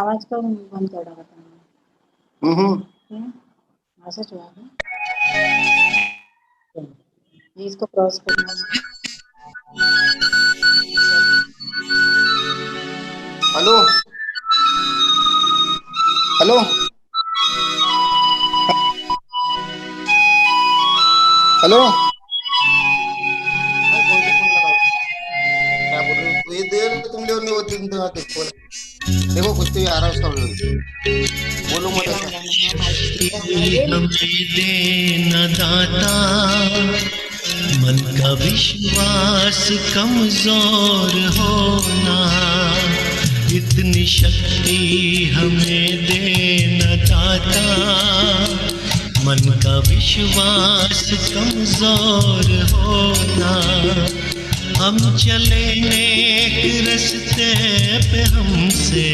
आवाज को बंद कर रहा था। ऐसा हुआ है। इसको क्रॉस करना। हेलो हेलो हेलो, क्या बोल रहे हो? तो ये देर तुम लोग नहीं होती, देखो कुछ तो आ रहा है उसका, बोलो मत ऐसा। दाता मन का विश्वास कमजोर होना, इतनी शक्ति हमें देना दाता, मन का विश्वास कमजोर होना। हम चले नेक रास्ते पे, हमसे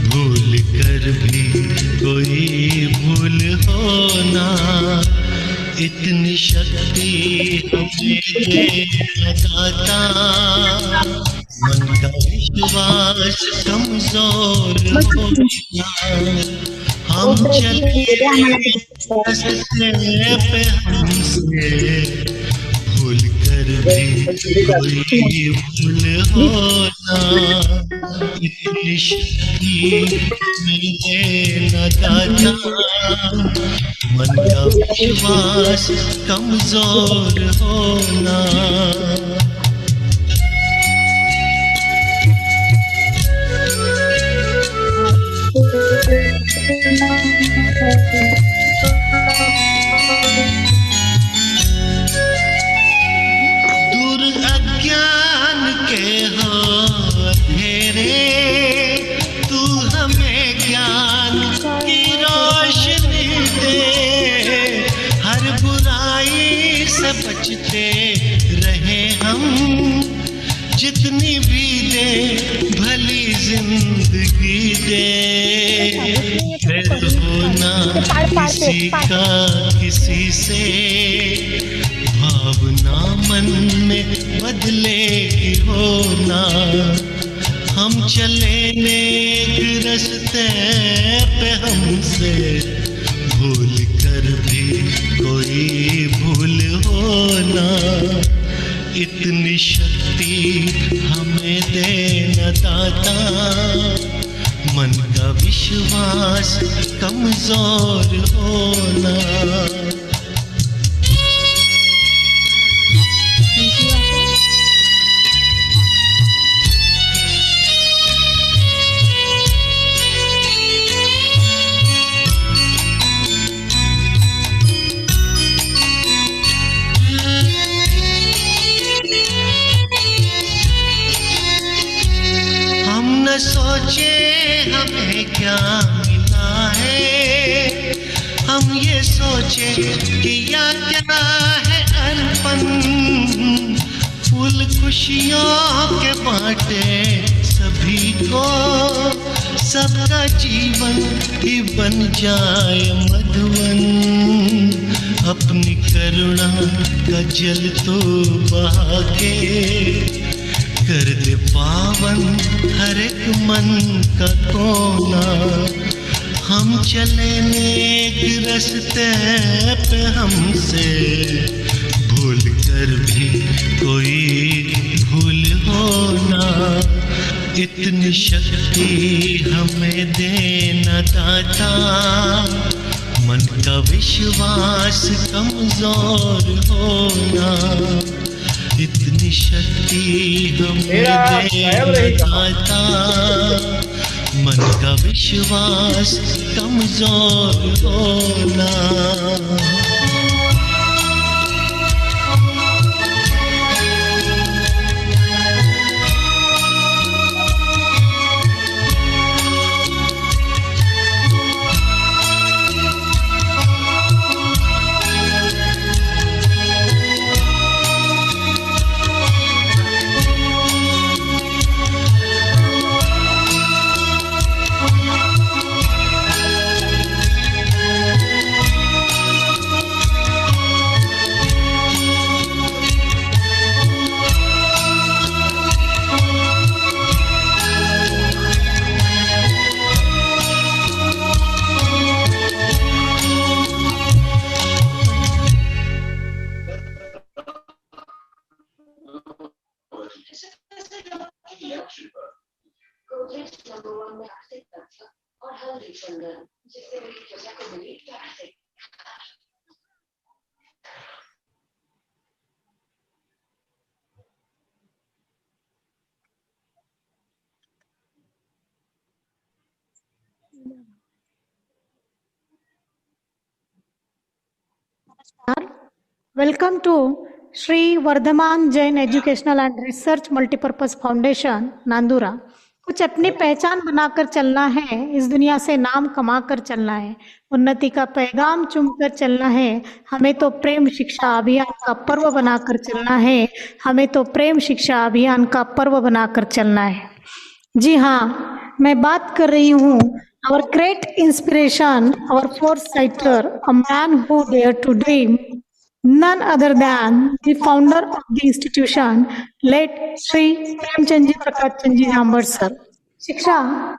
भूल कर भी कोई भूल होना, इतनी शक्ति हमें देना दाता, मन का विश्वास कमजोर होना। हम चले रास्ते पे, हमसे भूल कर भी कोई भूल होना, इतनी शक्ति हमें देना दाता, मन का विश्वास कमजोर होना। से बचते रहे हम, जितनी भी दे भली जिंदगी दे। फिर होना किसी का किसी से, भावना मन में बदलेगी होना। हम चले नेक रस्ते पे हमसे भूल कर भी कोई भूल होना। इतनी शक्ति हमें देना दाता, मन का विश्वास कमजोर होना। सोचे हमें क्या मिला है, हम ये सोचे कि या क्या है अनपन। फूल खुशियों के बांटे सभी को, सबका जीवन ही बन जाए मधुवन। अपनी करुणा का जल तो बहा के, कर दे पावन हर एक मन का कोना। हम चले नेक रस्ते पे हमसे भूल कर भी कोई भूल होना। इतनी शक्ति हमें देना दाता, मन का विश्वास कमजोर होना। इतनी शक्ति हमें देना दाता, मन का विश्वास कमजोर होना। Welcome to Shri Vardhaman Jain educational and research multipurpose foundation Nandura. कुछ अपनी पहचान बनाकर चलना है, इस दुनिया से नाम कमा कर चलना है, उन्नति का पैगाम चुनकर चलना है। हमें तो प्रेम शिक्षा अभियान का पर्व बनाकर चलना है, हमें तो प्रेम शिक्षा अभियान का पर्व बनाकर चलना है। जी हाँ, मैं बात कर रही हूँ our great inspiration, our foresighter, a man who dared to dream, none other than the founder of the institution, late Shri Premchand ji Prakash Chand ji Jhambad sir. शिक्षा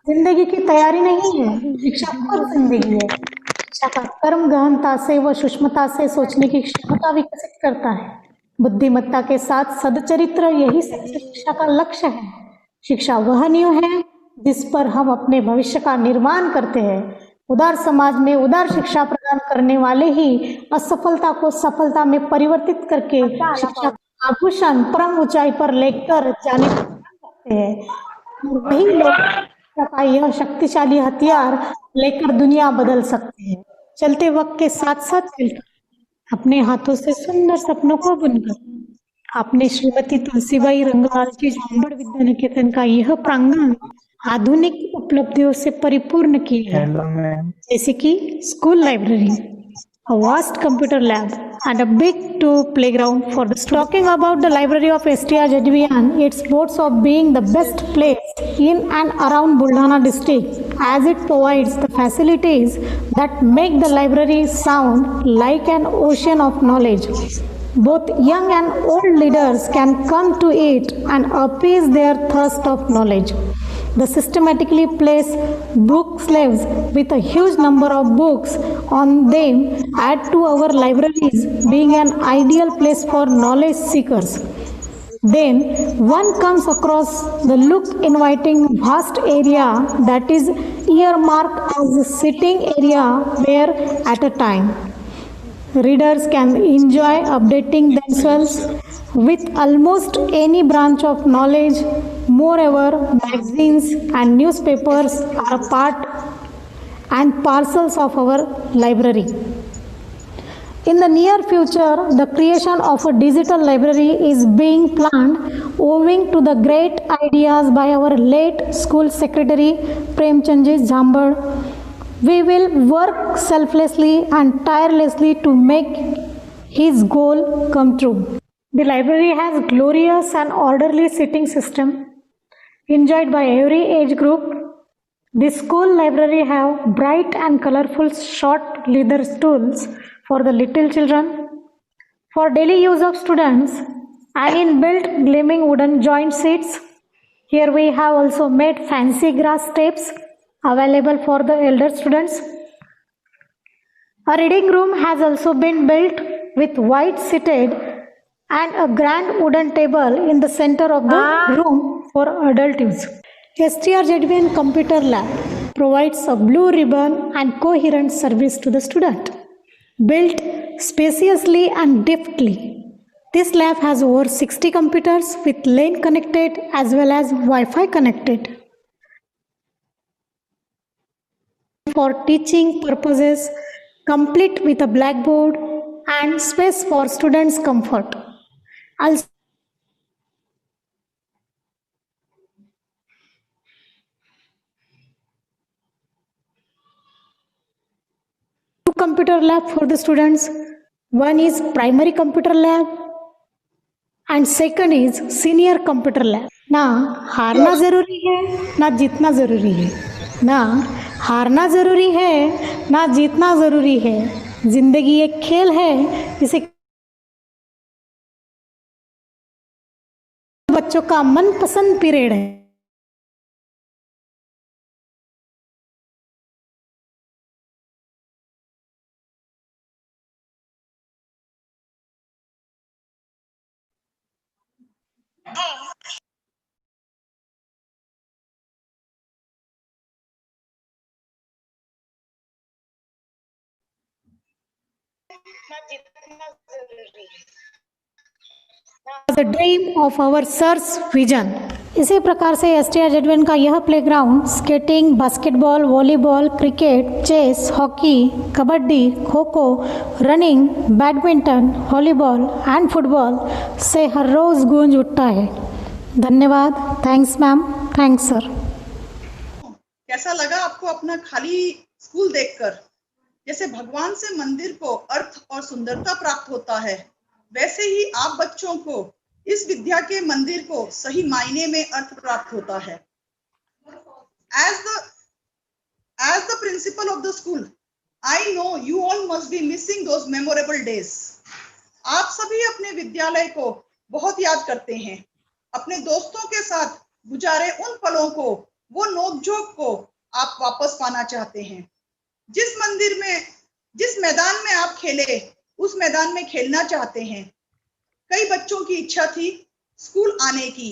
जिंदगी की तैयारी नहीं है, शिक्षा खुद जिंदगी है। शिक्षा का कर्म गहनता से व सूक्ष्मता से सोचने की क्षमता विकसित करता है। बुद्धिमत्ता के साथ सदचरित्र, यही सच्ची शिक्षा का लक्ष्य है। शिक्षा वह नींव है जिस पर हम अपने भविष्य का निर्माण करते हैं। उदार समाज में उदार शिक्षा प्रदान करने वाले ही असफलता को सफलता में परिवर्तित करके शिक्षा का आभूषण परम ऊंचाई पर लेकर जाने सकते हैं। वही लोग शिक्षा का यह शक्तिशाली हथियार लेकर दुनिया बदल सकते हैं। चलते वक्त के साथ साथ चलकर अपने हाथों से सुंदर सपनों को बुनकर आपने श्रीमती तुलसीबाई रंगलाल जी झांबड़ विद्या निकेतन का यह प्रांगण आधुनिक उपलब्धियों से परिपूर्ण किया है, जैसे कि school library, vast computer lab, and a big playground for the students. Talking about the library of STR Jadvian, it boasts of being the best place in and around Buldhana district, as it provides the facilities that make the library sound like an ocean of knowledge. Both young and old leaders can come to it and appease their thirst of knowledge. The systematically placed book slaves with a huge number of books on them add to our libraries being an ideal place for knowledge seekers. Then one comes across the look inviting vast area that is earmarked as a sitting area where at a time readers can enjoy updating themselves with almost any branch of knowledge. Moreover, magazines and newspapers are a part and parcels of our library. In the near future, the creation of a digital library is being planned owing to the great ideas by our late school secretary Premchandji Jhambal. We will work selflessly and tirelessly to make his goal come true. The library has glorious and orderly sitting system enjoyed by every age group. The school library have bright and colorful short leather stools for the little children. For daily use of students, and inbuilt gleaming wooden joint seats. Here we have also made fancy grass steps available for the elder students. A reading room has also been built with white seated and a grand wooden table in the center of the room for adult use. STR Jadvian Computer Lab provides a blue ribbon and coherent service to the student. Built spaciously and deftly, this lab has over 60 computers with LAN connected as well as Wi-Fi connected. For teaching purposes, complete with a blackboard and space for students' comfort. Also, two computer lab for the students. One is primary computer lab and second is senior computer lab. ना हारना जरूरी है ना जीतना जरूरी है, ना हारना जरूरी है ना जीतना जरूरी है। जिंदगी एक खेल है, इसे बच्चों का मनपसंद पीरियड है। The dream of our sir's vision. इसी प्रकार से STR Jadvian का यह playground skating, basketball, volleyball, cricket, chess, hockey, kabaddi, kho kho, running, badminton, volleyball and football से हर रोज गूंज उठता है। धन्यवाद। Thanks ma'am. Thanks sir. कैसा लगा आपको अपना खाली स्कूल देखकर? जैसे भगवान से मंदिर को अर्थ और सुंदरता प्राप्त होता है, वैसे ही आप बच्चों को इस विद्या के मंदिर को सही मायने में अर्थ प्राप्त होता है। As the principal of the school, I know you all must be missing those memorable days. आप सभी अपने विद्यालय को बहुत याद करते हैं, अपने दोस्तों के साथ गुजारे उन पलों को, वो नोकझोंक को आप वापस पाना चाहते हैं। जिस मैदान में आप खेले, उस मैदान में खेलना चाहते हैं। कई बच्चों की इच्छा थी स्कूल आने की,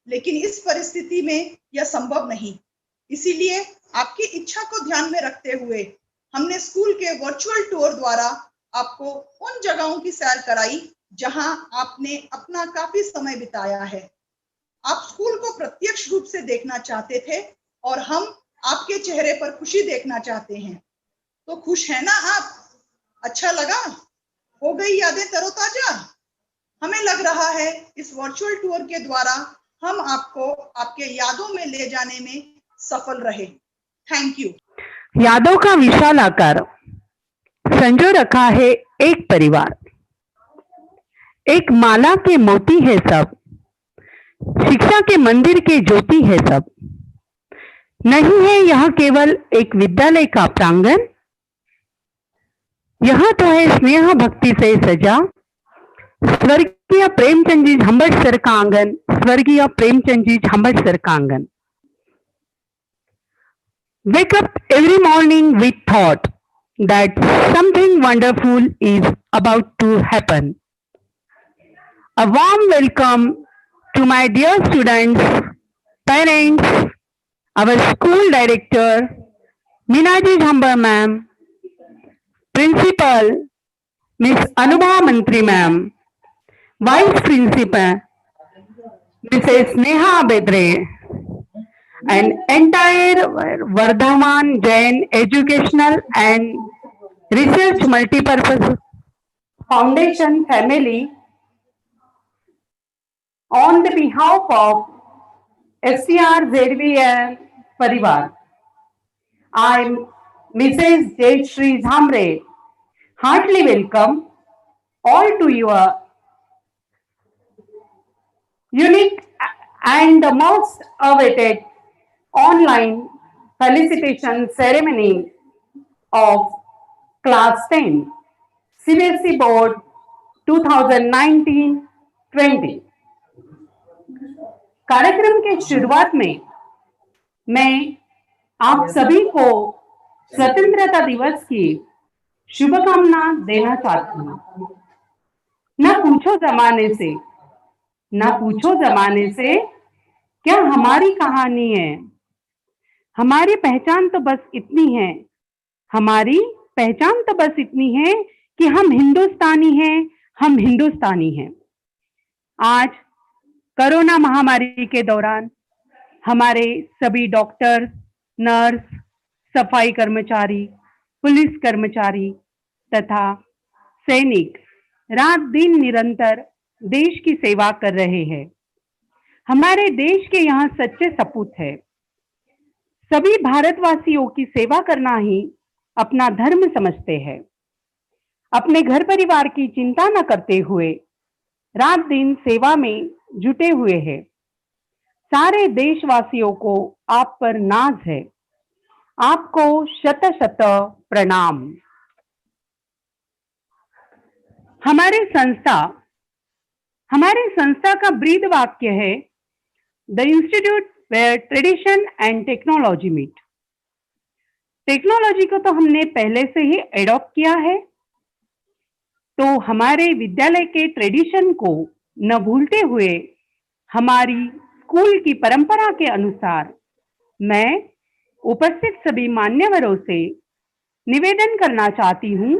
लेकिन इस परिस्थिति में यह संभव नहीं। इसीलिए आपकी इच्छा को ध्यान में रखते हुए हमने स्कूल के वर्चुअल टूर द्वारा आपको उन जगहों की सैर कराई जहां आपने अपना काफी समय बिताया है। आप स्कूल को प्रत्यक्ष रूप से देखना चाहते थे और हम आपके चेहरे पर खुशी देखना चाहते हैं। तो खुश है ना आप? अच्छा लगा? हो गई यादें तरोताजा? हमें लग रहा है इस वर्चुअल टूर के द्वारा हम आपको आपके यादों में ले जाने में सफल रहे। Thank you. यादों का विशाल आकार संजो रखा है एक परिवार। एक माला के मोती है सब, शिक्षा के मंदिर के ज्योति है सब। नहीं है यह केवल एक विद्यालय का प्रांगण, यह तो है स्नेह भक्ति से सजा स्वर्गीय प्रेमचंद जी झांबड़ सर का आंगन, स्वर्गीय प्रेमचंद जी झांबड़ सर का आंगन। Wake up every morning with thought that something wonderful is about to happen. A warm welcome to my dear students, parents, our school director, Meenaji Jhambar ma'am, principal, Miss Anubha Mantri ma'am, vice principal, Mrs. Neha Bedre, and entire Vardhaman Jain Educational and Research Multipurpose Foundation family, on the behalf of SCR ZVN Parivar, I am Mrs. Jayashree Jhamre, heartily welcome all to your unique and the most awaited online felicitation ceremony of class 10 CBSE board 2019-20। कार्यक्रम के शुरुआत में मैं आप सभी को स्वतंत्रता दिवस की शुभकामना देना चाहती हूँ। न पूछो जमाने से क्या हमारी कहानी है, हमारी पहचान तो बस इतनी है, हमारी पहचान तो बस इतनी है कि हम हिंदुस्तानी हैं। आज कोरोना महामारी के दौरान हमारे सभी डॉक्टर, नर्स, सफाई कर्मचारी, पुलिस कर्मचारी तथा सैनिक रात दिन निरंतर देश की सेवा कर रहे हैं। हमारे देश के यहाँ सच्चे सपूत है। सभी भारतवासियों की सेवा करना ही अपना धर्म समझते हैं। अपने घर परिवार की चिंता न करते हुए रात दिन सेवा में जुटे हुए हैं। सारे देशवासियों को आप पर नाज है। आपको शत शत प्रणाम। हमारे संस्था का ब्रीद वाक्य है the institute where tradition and technology meet. Technology को तो हमने पहले से ही एडॉप्ट किया है, तो हमारे विद्यालय के ट्रेडिशन को न भूलते हुए हमारी स्कूल की परंपरा के अनुसार मैं उपस्थित सभी मान्यवरों से निवेदन करना चाहती हूं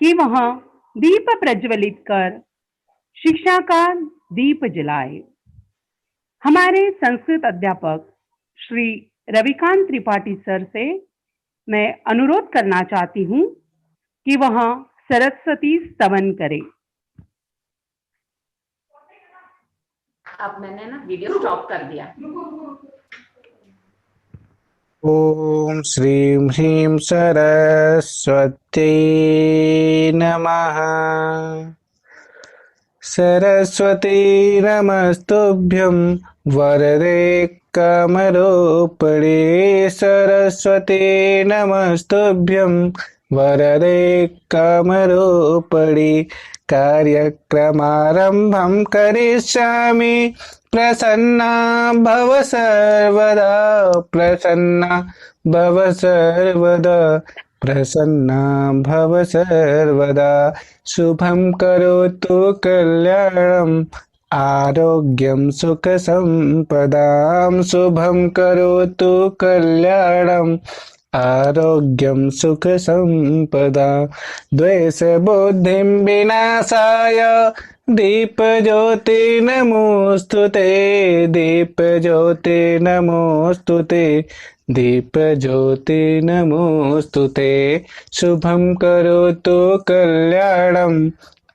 कि वह दीप प्रज्वलित कर शिक्षा का दीप जलाए। हमारे संस्कृत अध्यापक श्री रविकांत त्रिपाठी सर से मैं अनुरोध करना चाहती हूं कि वह सरस्वती स्तवन करें। अब मैंने ना वीडियो स्टॉप कर दिया। ओम श्रीं ह्रीं सरस्वती नमः। सरस्वती नमस्तुभ्यं वरदे कमलोपरि। सरस्वती नमस्तुभ्यं वरदे कमलोपरि। कार्यक्रमारम्भं करिष्यामि प्रसन्ना भव सर्वदा। प्रसन्ना भव सर्वदा। प्रसन्ना भव सर्वदा। शुभं करोतु कल्याणम् आरोग्यं सुख संपदां। शुभं करोतु कल्याणम् आरोग्यं सुख संपदा। द्वेष बुद्धिं विनाशाय दीपज्योति नमोस्तुते। दीपज्योति नमोस्तुते। दीपज्योति नमोस्तुते। शुभं करोतु कल्याणम्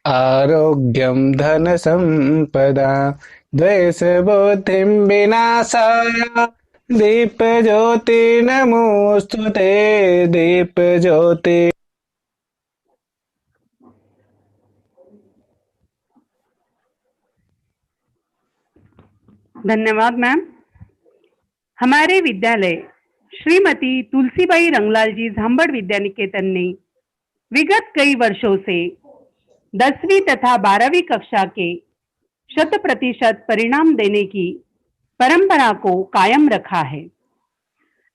आरोग्यं धन संपदा। द्वेष बुद्धिं विनाशाय दीपज्योति नमोस्तुते। दीपज्योति धन्यवाद मैम। हमारे विद्यालय श्रीमती तुलसीबाई रंगलाल जी झांबड़ विद्या निकेतन ने विगत कई वर्षों से 10वीं तथा 12वीं कक्षा के 100% परिणाम देने की परंपरा को कायम रखा है।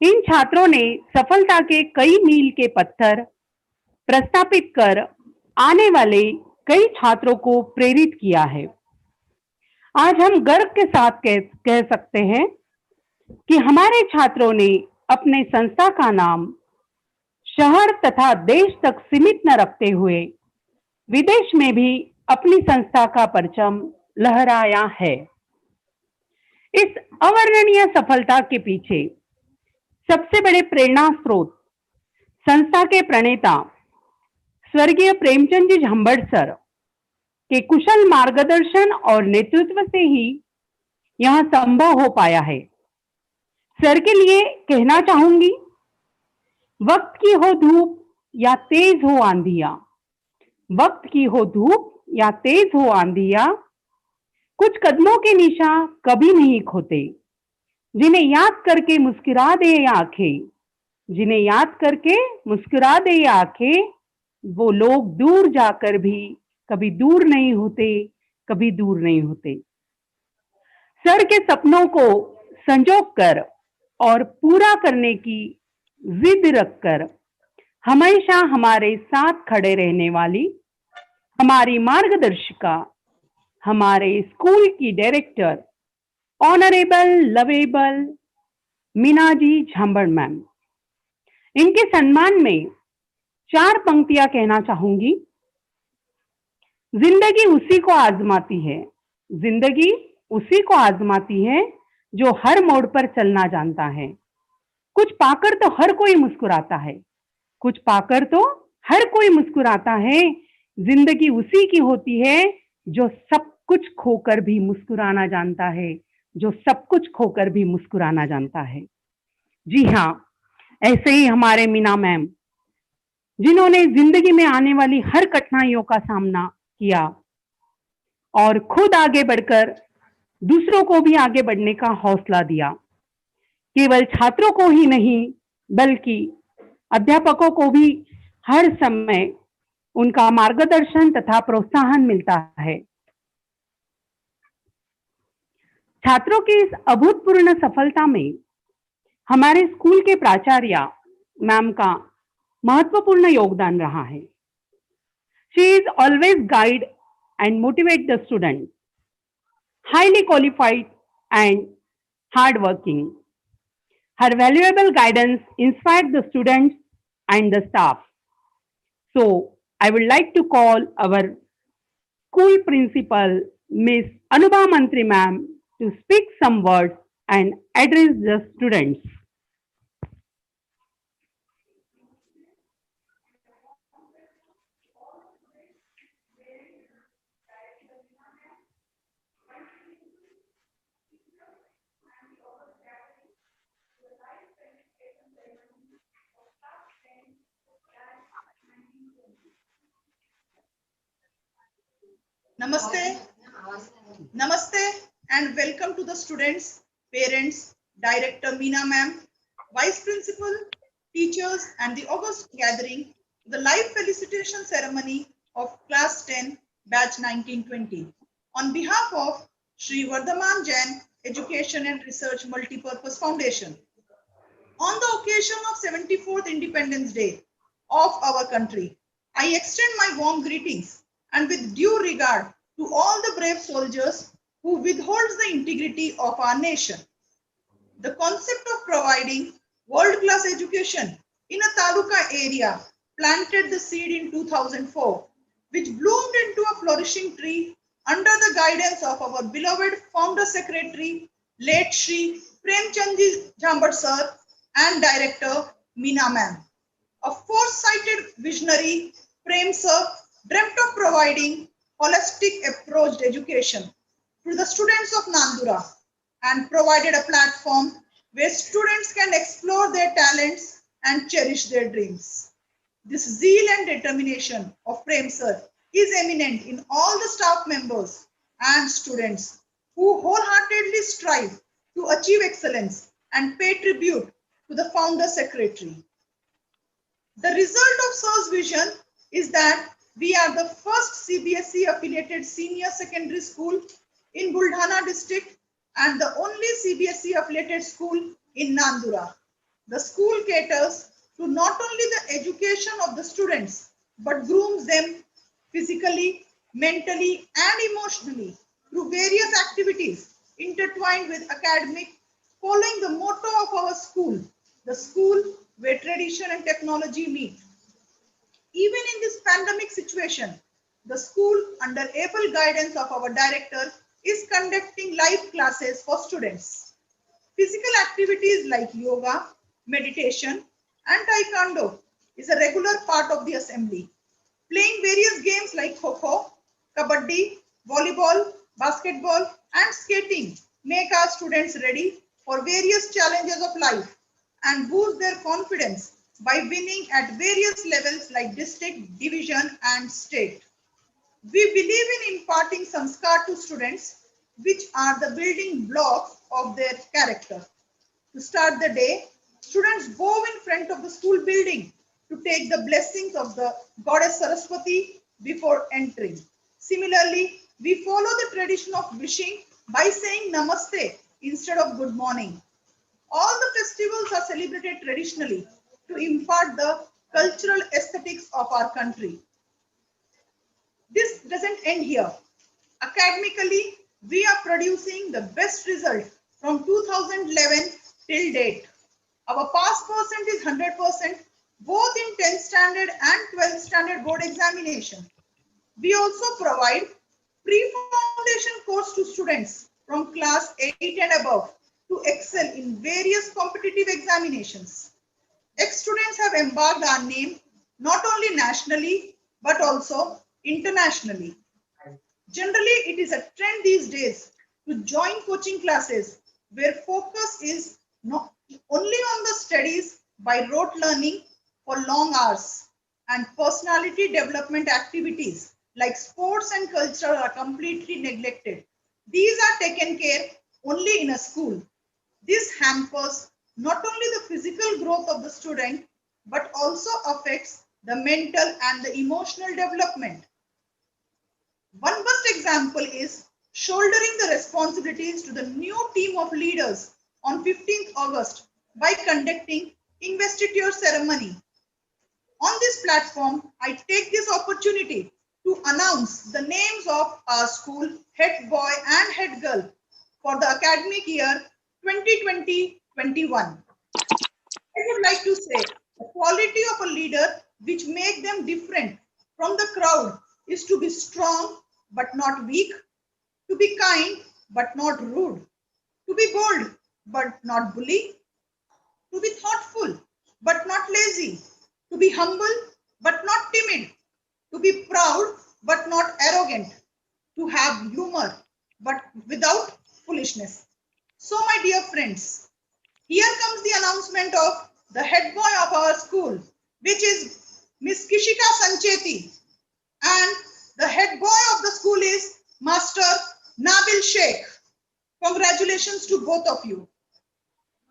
इन छात्रों ने सफलता के कई मील के पत्थर प्रस्थापित कर आने वाले कई छात्रों को प्रेरित किया है। आज हम गर्व के साथ कह सकते हैं कि हमारे छात्रों ने अपने संस्था का नाम शहर तथा देश तक सीमित न रखते हुए विदेश में भी अपनी संस्था का परचम लहराया है। इस अवर्णनीय सफलता के पीछे सबसे बड़े प्रेरणा स्रोत संस्था के प्रणेता स्वर्गीय प्रेमचंद जी झांबड़ सर के कुशल मार्गदर्शन और नेतृत्व से ही यह संभव हो पाया है। सर के लिए कहना चाहूंगी, वक्त की हो धूप या तेज हो आंधिया, वक्त की हो धूप या तेज हो आंधिया, कुछ कदमों के निशा कभी नहीं खोते, जिन्हें याद करके मुस्कुरा दे आंखें, जिन्हें याद करके मुस्कुरा दे आंखें, वो लोग दूर जाकर भी कभी दूर नहीं होते, कभी दूर नहीं होते। सर के सपनों को संजोग कर और पूरा करने की जिद रखकर हमेशा हमारे साथ खड़े रहने वाली हमारी मार्गदर्शिका, हमारे स्कूल की director honourable lovable Meena ji झांबड़ ma'am, इनके सम्मान में 4 पंक्तियां कहना चाहूंगी। जिंदगी उसी को आजमाती है, जिंदगी उसी को आजमाती है जो हर मोड़ पर चलना जानता है। कुछ पाकर तो हर कोई मुस्कुराता है, कुछ पाकर तो हर कोई मुस्कुराता है। जिंदगी उसी की होती है जो सब कुछ खोकर भी मुस्कुराना जानता है, जो सब कुछ खोकर भी मुस्कुराना जानता है। जी हाँ, ऐसे ही हमारे मीना मैम, जिन्होंने जिंदगी में आने वाली हर कठिनाइयों का सामना किया और खुद आगे बढ़कर दूसरों को भी आगे बढ़ने का हौसला दिया। केवल छात्रों को ही नहीं बल्कि अध्यापकों को भी हर समय उनका मार्गदर्शन तथा प्रोत्साहन मिलता है। छात्रों की इस अभूतपूर्व सफलता में हमारे स्कूल के प्राचार्य मैम का महत्वपूर्ण योगदान रहा है। She is always guide and motivate the student, highly qualified and hardworking. Her valuable guidance inspired the students and the staff. So, I would like to call our school principal, Miss Anubha Mantri ma'am, to speak some words and address the students. Namaste. Namaste and welcome to the students, parents, Director Meena ma'am, Vice Principal, teachers and the august gathering, the live felicitation ceremony of Class 10, Batch 1920. On behalf of Shri Vardhaman Jain Education and Research Multipurpose Foundation. On the occasion of 74th Independence Day of our country, I extend my warm greetings and with due regard to all the brave soldiers who withholds the integrity of our nation. The concept of providing world-class education in a taluka area planted the seed in 2004, which bloomed into a flourishing tree under the guidance of our beloved founder secretary, late Shri Premchandji Jhambar sir and Director Meena ma'am. A foresighted visionary, Prem sir dreamt of providing holistic approached education to the students of Nandura and provided a platform where students can explore their talents and cherish their dreams. This zeal and determination of Prem sir is eminent in all the staff members and students who wholeheartedly strive to achieve excellence and pay tribute to the founder secretary. The result of Sir's vision is that we are the first CBSE affiliated senior secondary school in Buldhana district and the only CBSE affiliated school in Nandura. The school caters to not only the education of the students but grooms them physically, mentally and emotionally through various activities intertwined with academic, following the motto of our school, the school where tradition and technology meet. Even in this pandemic situation, the school, under able guidance of our director, is conducting live classes for students. Physical activities like yoga, meditation, and taekwondo is a regular part of the assembly. Playing various games like kho-kho, kabaddi, volleyball, basketball, and skating make our students ready for various challenges of life and boost their confidence by winning at various levels like district, division, and state. We believe in imparting sanskar to students, which are the building blocks of their character. To start the day, students bow in front of the school building to take the blessings of the goddess Saraswati before entering. Similarly, we follow the tradition of wishing by saying namaste instead of good morning. All the festivals are celebrated traditionally to impart the cultural aesthetics of our country. This doesn't end here. Academically, we are producing the best result from 2011 till date. Our pass percent is 100%, both in 10th standard and 12th standard board examination. We also provide pre-foundation course to students from class 8 and above to excel in various competitive examinations. Ex-students have embarked our name not only nationally but also internationally. Generally, it is a trend these days to join coaching classes where focus is not only on the studies by rote learning for long hours, and personality development activities like sports and culture are completely neglected. These are taken care only in a school. This hampers not only the physical growth of the student but also affects the mental and the emotional development. One best example is shouldering the responsibilities to the new team of leaders on 15th August by conducting investiture ceremony. On this platform, I take this opportunity to announce the names of our school head boy and head girl for the academic year 2020-21. I would like to say the quality of a leader which make them different from the crowd is to be strong but not weak, to be kind but not rude, to be bold but not bully, to be thoughtful but not lazy, to be humble but not timid, to be proud but not arrogant, to have humor but without foolishness. So my dear friends, here comes the announcement of the head boy of our school, which is Miss Kishika Sancheti, and the head boy of the school is Master Nabil Sheikh. Congratulations to both of you.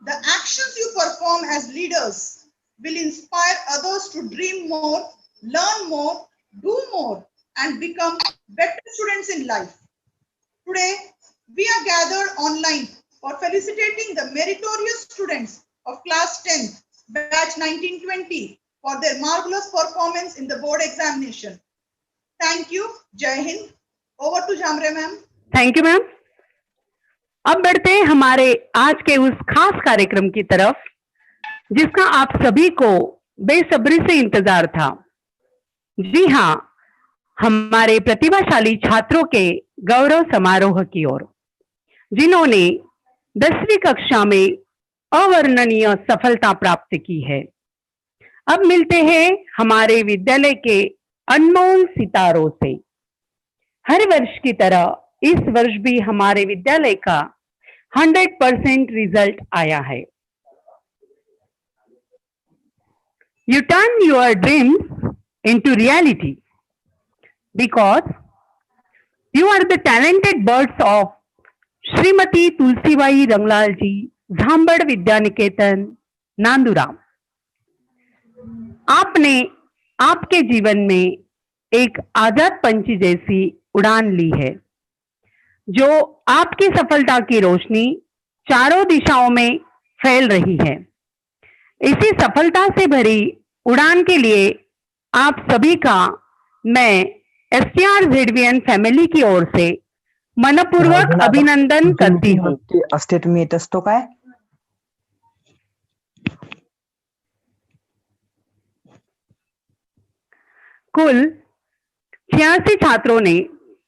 The actions you perform as leaders will inspire others to dream more, learn more, do more, and become better students in life. Today, we are gathered online for felicitating the meritorious students of class 10th, batch 1920 for their marvelous performance in the board examination. Thank you. Jai Hind. Over to Jamre ma'am. Thank you ma'am. अब बढ़ते हैं हमारे आज के उस खास कार्यक्रम की तरफ जिसका आप सभी को बेसब्री से इंतजार था। जी हाँ, हमारे प्रतिभाशाली छात्रों के गौरव समारोह की ओर, जिन्होंने 10वीं कक्षा में अवर्णनीय सफलता प्राप्त की है। अब मिलते हैं हमारे विद्यालय के अनमोल सितारों से। हर वर्ष की तरह इस वर्ष भी हमारे विद्यालय का 100% रिजल्ट आया है। You turn your dreams into reality because you are the talented birds of Shrimati Tulsibai Ranglal जी, झांबड़ विद्या निकेतन, नांदुरा। आपने आपके जीवन में एक आजाद पंछी जैसी उड़ान ली है, जो आपकी सफलता की रोशनी चारों दिशाओं में फैल रही है। इसी सफलता से भरी उड़ान के लिए आप सभी का मैं STR-ZVN फैमिली की ओर से मनपूर्वक अभिनंदन करती हूँ। स्टेटमेंट असतो काय? कुल 86 छात्रों ने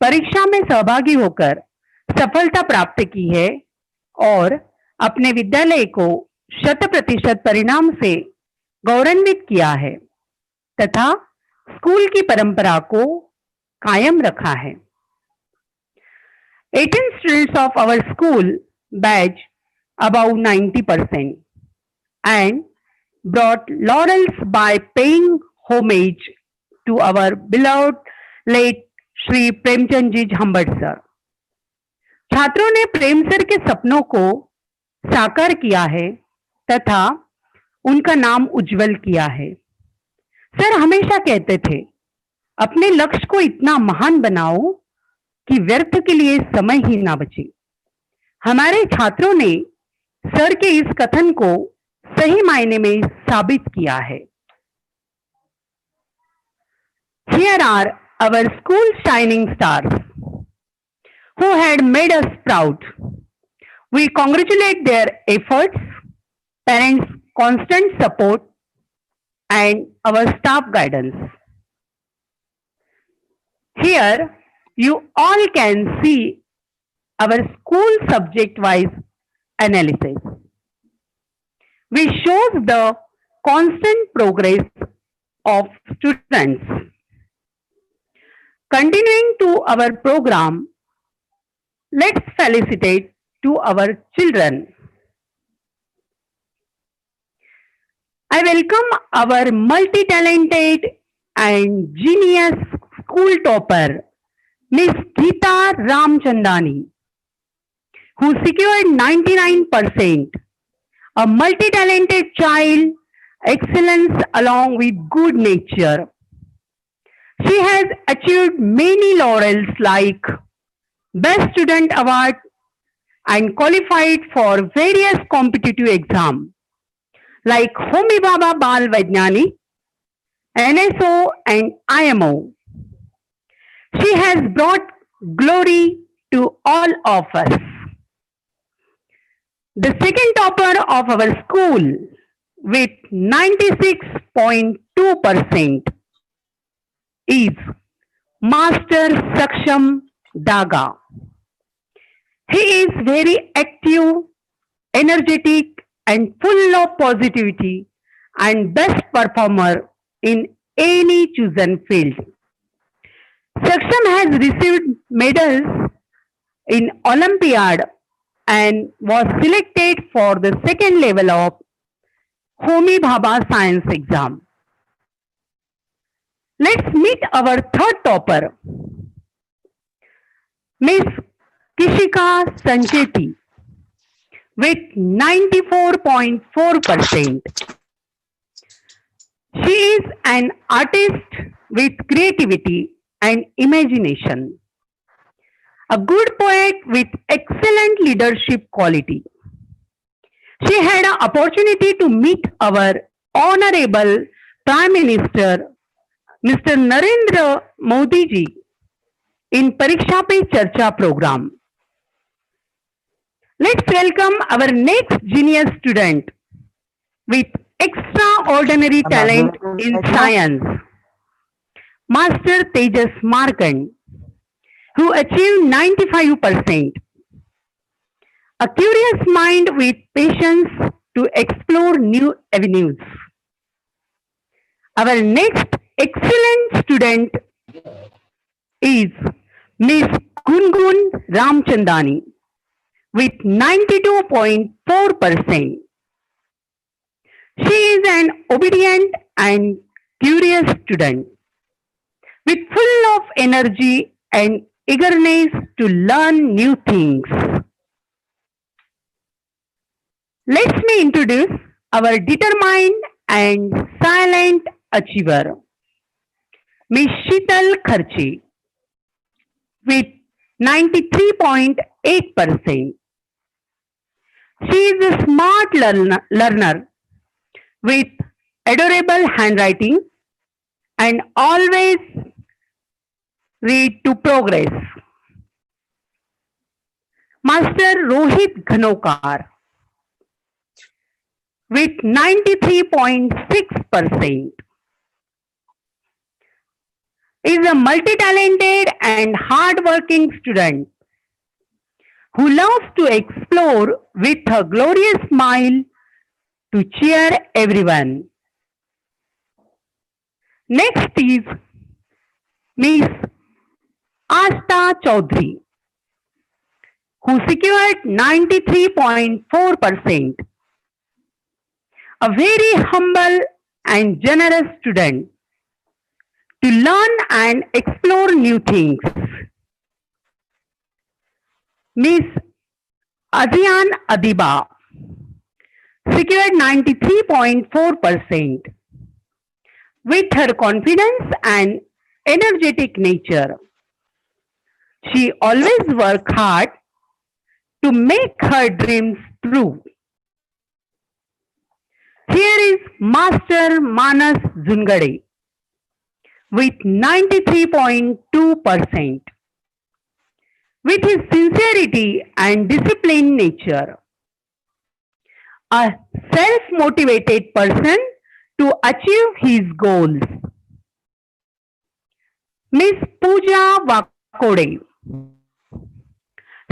परीक्षा में सहभागी होकर सफलता प्राप्त की है और अपने विद्यालय को 100% परिणाम से गौरवान्वित किया है तथा स्कूल की परंपरा को कायम रखा है। 18 students of our school batch above 90% and brought laurels by paying homage to our beloved late Shri Premchand ji Jhambad sir. छात्रों ने प्रेम सर के सपनों को साकार किया है तथा उनका नाम उज्जवल किया है। सर हमेशा कहते थे, अपने लक्ष्य को इतना महान बनाओ कि व्यर्थ के लिए समय ही ना बचे। हमारे छात्रों ने सर के इस कथन को सही मायने में साबित किया है। Here are our school shining stars who had made us proud. We congratulate their efforts, parents' constant support, and our staff guidance. Here you all can see our school subject-wise analysis, which shows the constant progress of students. Continuing to our program, let's felicitate to our children. I welcome our multi-talented and genius school topper, Miss Geeta Ramchandani, who secured 99%, a multi-talented child, excellence along with good nature. She has achieved many laurels like Best Student Award and qualified for various competitive exams like Homi Baba Bal Vaidyanik, NSO and IMO. She has brought glory to all of us. The second topper of our school with 96.2% is Master Saksham Daga. He is very active, energetic and full of positivity and best performer in any chosen field. Saksham has received medals in Olympiad and was selected for the second level of Homi Bhabha Science exam. Let's meet our third topper, Miss Kishika Sancheti with 94.4%. She is an artist with creativity and imagination, a good poet with excellent leadership quality. She had an opportunity to meet our Honorable Prime Minister, Mr. Narendra Modi ji, in Pariksha Pe Charcha program. Let's welcome our next genius student with extraordinary talent in science, Master Tejas Markand, who achieved 95%. A curious mind with patience to explore new avenues. Our next excellent student is Miss Gungun Ramchandani with 92.4%. She is an obedient and curious student with full of energy and eagerness to learn new things. Let me introduce our determined and silent achiever, Miss Sheetal Kharche, with 93.8%. She is a smart learner with adorable handwriting and always read to progress. Master Rohit Ghanokar with 93.6%. Is a multi-talented and hard-working student who loves to explore with her glorious smile to cheer everyone. Next is Miss Asta Chaudhary, who secured 93.4%. A very humble and generous student to learn and explore new things. Miss Azian Adiba secured 93.4%. With her confidence and energetic nature, she always works hard to make her dreams true. Here is Master Manas Zungade with 93.2%. With his sincerity and disciplined nature, a self-motivated person to achieve his goals. Miss Pooja Wakode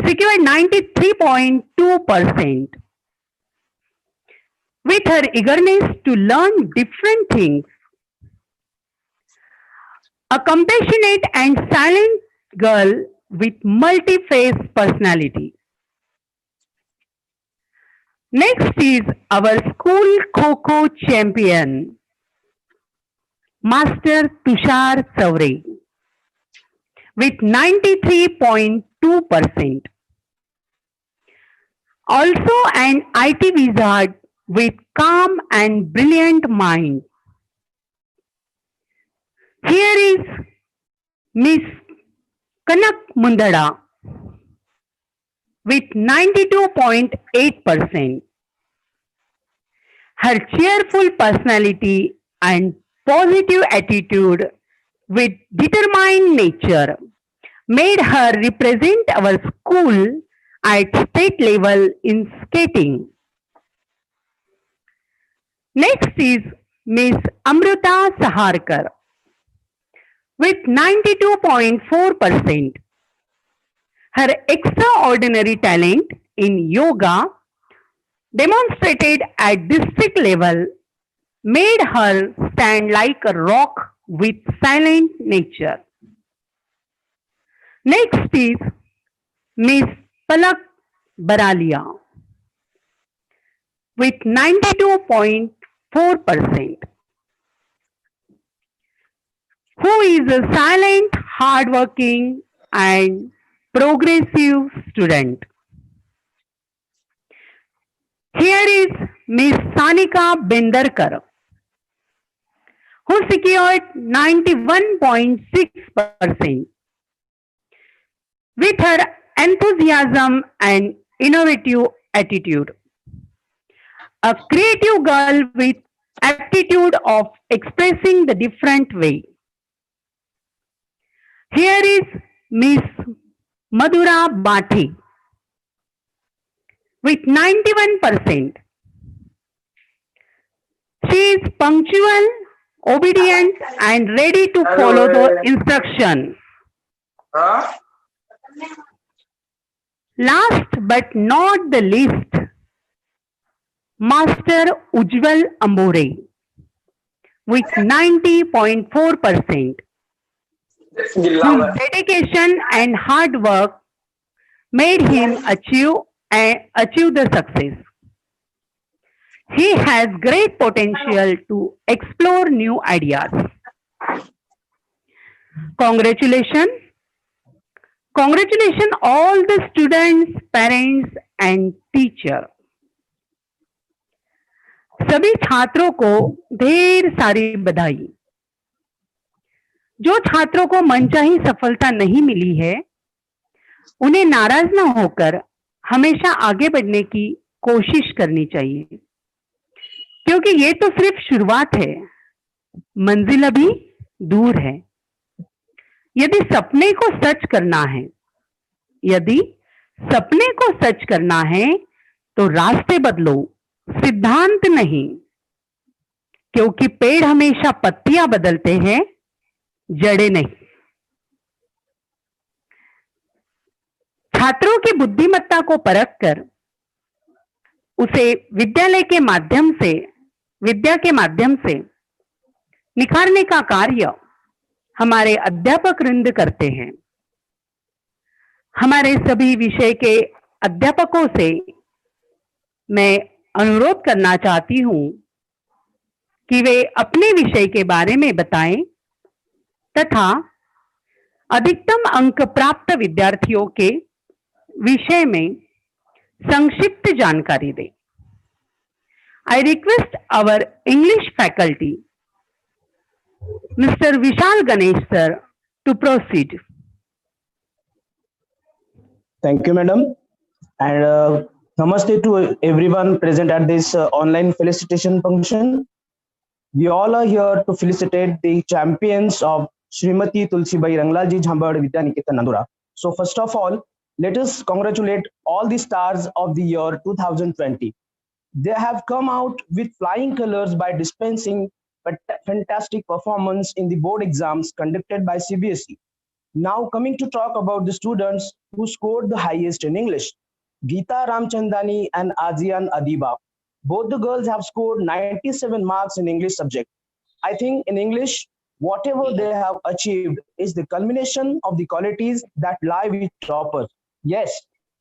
secured 93.2%. With her eagerness to learn different things, a compassionate and silent girl with multi-faced personality. Next is our school Kho-Kho champion, Master Tushar Savre, with 93.2%. Also an IT wizard with calm and brilliant mind. Here is Miss Kanak Mundada with 92.8%. Her cheerful personality and positive attitude with determined nature made her represent our school at state level in skating. Next is Miss Amruta Saharkar with 92.4%. Her extraordinary talent in yoga demonstrated at district level made her stand like a rock with silent nature. Next is Miss Palak Baralia with 92.4%. Who is a silent, hardworking and progressive student. Here is Miss Sanika Bendarkar, who secured 91.6%. With her enthusiasm and innovative attitude. A creative girl with aptitude of expressing the different way. Here is Miss Madhura Bhathi with 91%. She is punctual, obedient and ready to follow the instruction. Last but not the least, Master Ujjwal Ambore with 90.4%. Whose dedication and hard work made him achieve the success. He has great potential to explore new ideas. Congratulations. Congratulations all the students, parents and teachers. सभी छात्रों को ढेर सारी बधाई। जो छात्रों को मनचाही सफलता नहीं मिली है, उन्हें नाराज ना होकर हमेशा आगे बढ़ने की कोशिश करनी चाहिए, क्योंकि ये तो सिर्फ शुरुआत है, मंजिल अभी दूर है। यदि सपने को सच करना है, यदि सपने को सच करना है तो रास्ते बदलो, सिद्धांत नहीं, क्योंकि पेड़ हमेशा पत्तियां बदलते हैं, जड़ें नहीं। छात्रों की बुद्धिमत्ता को परखकर उसे विद्या के माध्यम से निखारने का कार्य हमारे अध्यापक वृंद करते हैं। हमारे सभी विषय के अध्यापकों से मैं अनुरोध करना चाहती हूं कि वे अपने विषय के बारे में बताएं तथा अधिकतम अंक प्राप्त विद्यार्थियों के विषय में संक्षिप्त जानकारी दें। I request our English faculty, Mr. Vishal Ganesh sir, to proceed. Thank you, madam. And namaste to everyone present at this online felicitation function. We all are here to felicitate the champions of Srimati Tulsibai Ranglalji Jhambad Vidya Niketan Nandura. So first of all, let us congratulate all the stars of the year 2020. They have come out with flying colors by dispensing fantastic performance in the board exams conducted by CBSE. Now coming to talk about the students who scored the highest in English. Geeta Ramchandani and Azian Adiba. Both the girls have scored 97 marks in English subject. I think in English, whatever they have achieved is the culmination of the qualities that lie with toppers. Yes,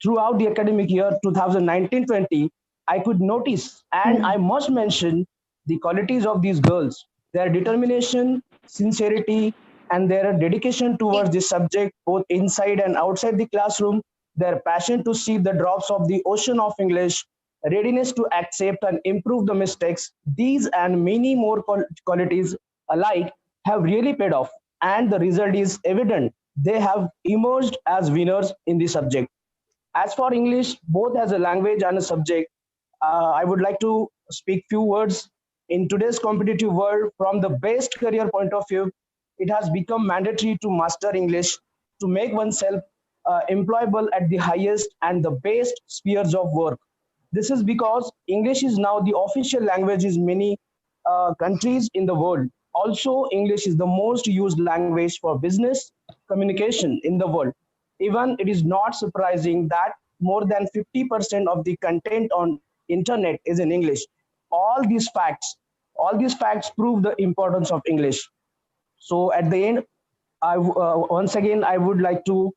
throughout the academic year 2019-20, I could notice and I must mention the qualities of these girls, their determination, sincerity, and their dedication towards this subject, both inside and outside the classroom, their passion to see the drops of the ocean of English, readiness to accept and improve the mistakes. These and many more qualities alike have really paid off, and the result is evident. They have emerged as winners in the subject. As for English, both as a language and a subject, I would like to speak few words. In today's competitive world, from the best career point of view, it has become mandatory to master English to make oneself employable at the highest and the best spheres of work. This is because English is now the official language in many countries in the world. Also, English is the most used language for business communication in the world. Even it is not surprising that more than 50% of the content on internet is in English. All these facts prove the importance of English. So at the end, once again, I would like to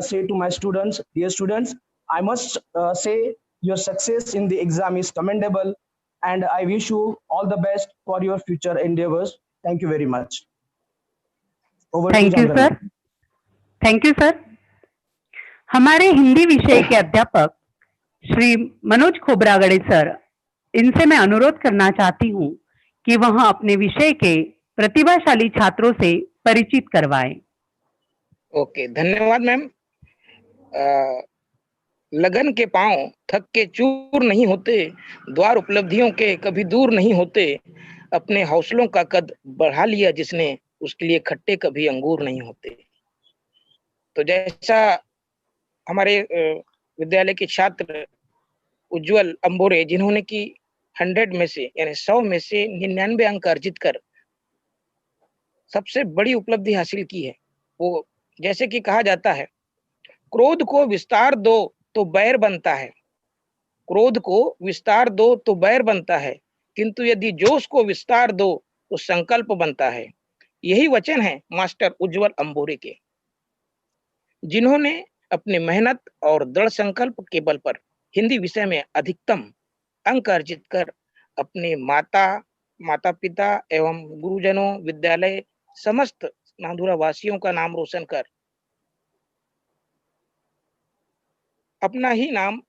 say to my students, dear students, I must say your success in the exam is commendable, and I wish you all the best for your future endeavors. Thank you very much. Over Thank to you, sir. Thank you, sir. हमारे हिंदी विषय के अध्यापक Shri Manoj Khobragade sir, इनसे मैं अनुरोध करना चाहती हूँ कि वह अपने विषय के प्रतिभाशाली छात्रों से परिचित करवाएं। ओके, धन्यवाद मैम। लगन के पांव थक के चूर नहीं होते, द्वार उपलब्धियों के कभी दूर नहीं होते, अपने हौसलों का कद बढ़ा लिया जिसने, उसके लिए खट्टे कभी अंगूर नहीं होते। तो जैसा हमारे विद्यालय के छात्र उज्जवल अंबोरे, जिन्होंने की 100 में से यानी 100 में से 99 अंक अर्जित कर सबसे बड़ी उपलब्धि हासिल की है, वो जैसे कि कहा जाता है, क्रोध को विस्तार दो तो बैर बनता है, क्रोध को विस्तार दो तो बैर बनता है, किंतु यदि जोश को विस्तार दो तो संकल्प बनता है। यही वचन है मास्टर उज्जवल अंबोरे के, जिन्होंने अपने मेहनत और दृढ़ संकल्प के बल पर हिंदी विषय में अधिकतम अंक अर्जित कर अपने माता पिता एवं गुरुजनों, विद्यालय, समस्त नांदुरा वासियों का नाम रोशन कर अपना ही नाम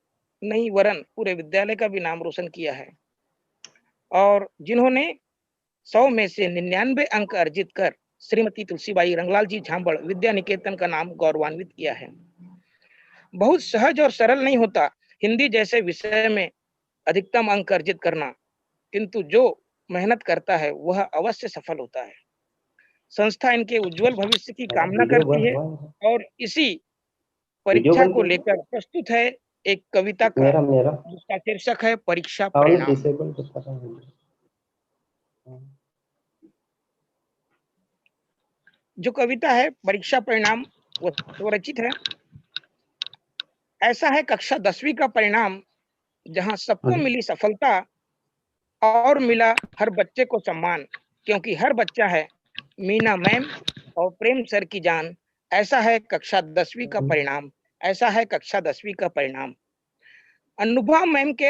नहीं वरन पूरे विद्यालय का भी नाम रोशन किया है। और जिन्होंने 100 में से 99 अंक अर्जित कर श्रीमती तुलसीबाई रंगलाल जी झांबड़ विद्या निकेतन का नाम गौरवान्वित किया है। बहुत सहज और सरल नहीं होता हिंदी जैसे विषय में अधिकतम अंक अर्जित करना, किंतु जो मेहनत करता है वह अवश्य सफल होता है। संस्था इनके उज्जवल भविष्य की कामना करती है और इसी परीक्षा को लेकर प्रस्तुत है एक कविता का जिसका शीर्षक है परीक्षा परिणाम। जो कविता है परीक्षा परिणाम वो स्वरचित है। ऐसा है कक्षा 10वीं का परिणाम, जहां सबको मिली सफलता और मिला हर बच्चे को सम्मान, क्योंकि हर बच्चा है मीना मैम और प्रेम सर की जान। ऐसा है कक्षा 10वीं का परिणाम, ऐसा है कक्षा 10वीं का परिणाम। अनुभव मैम के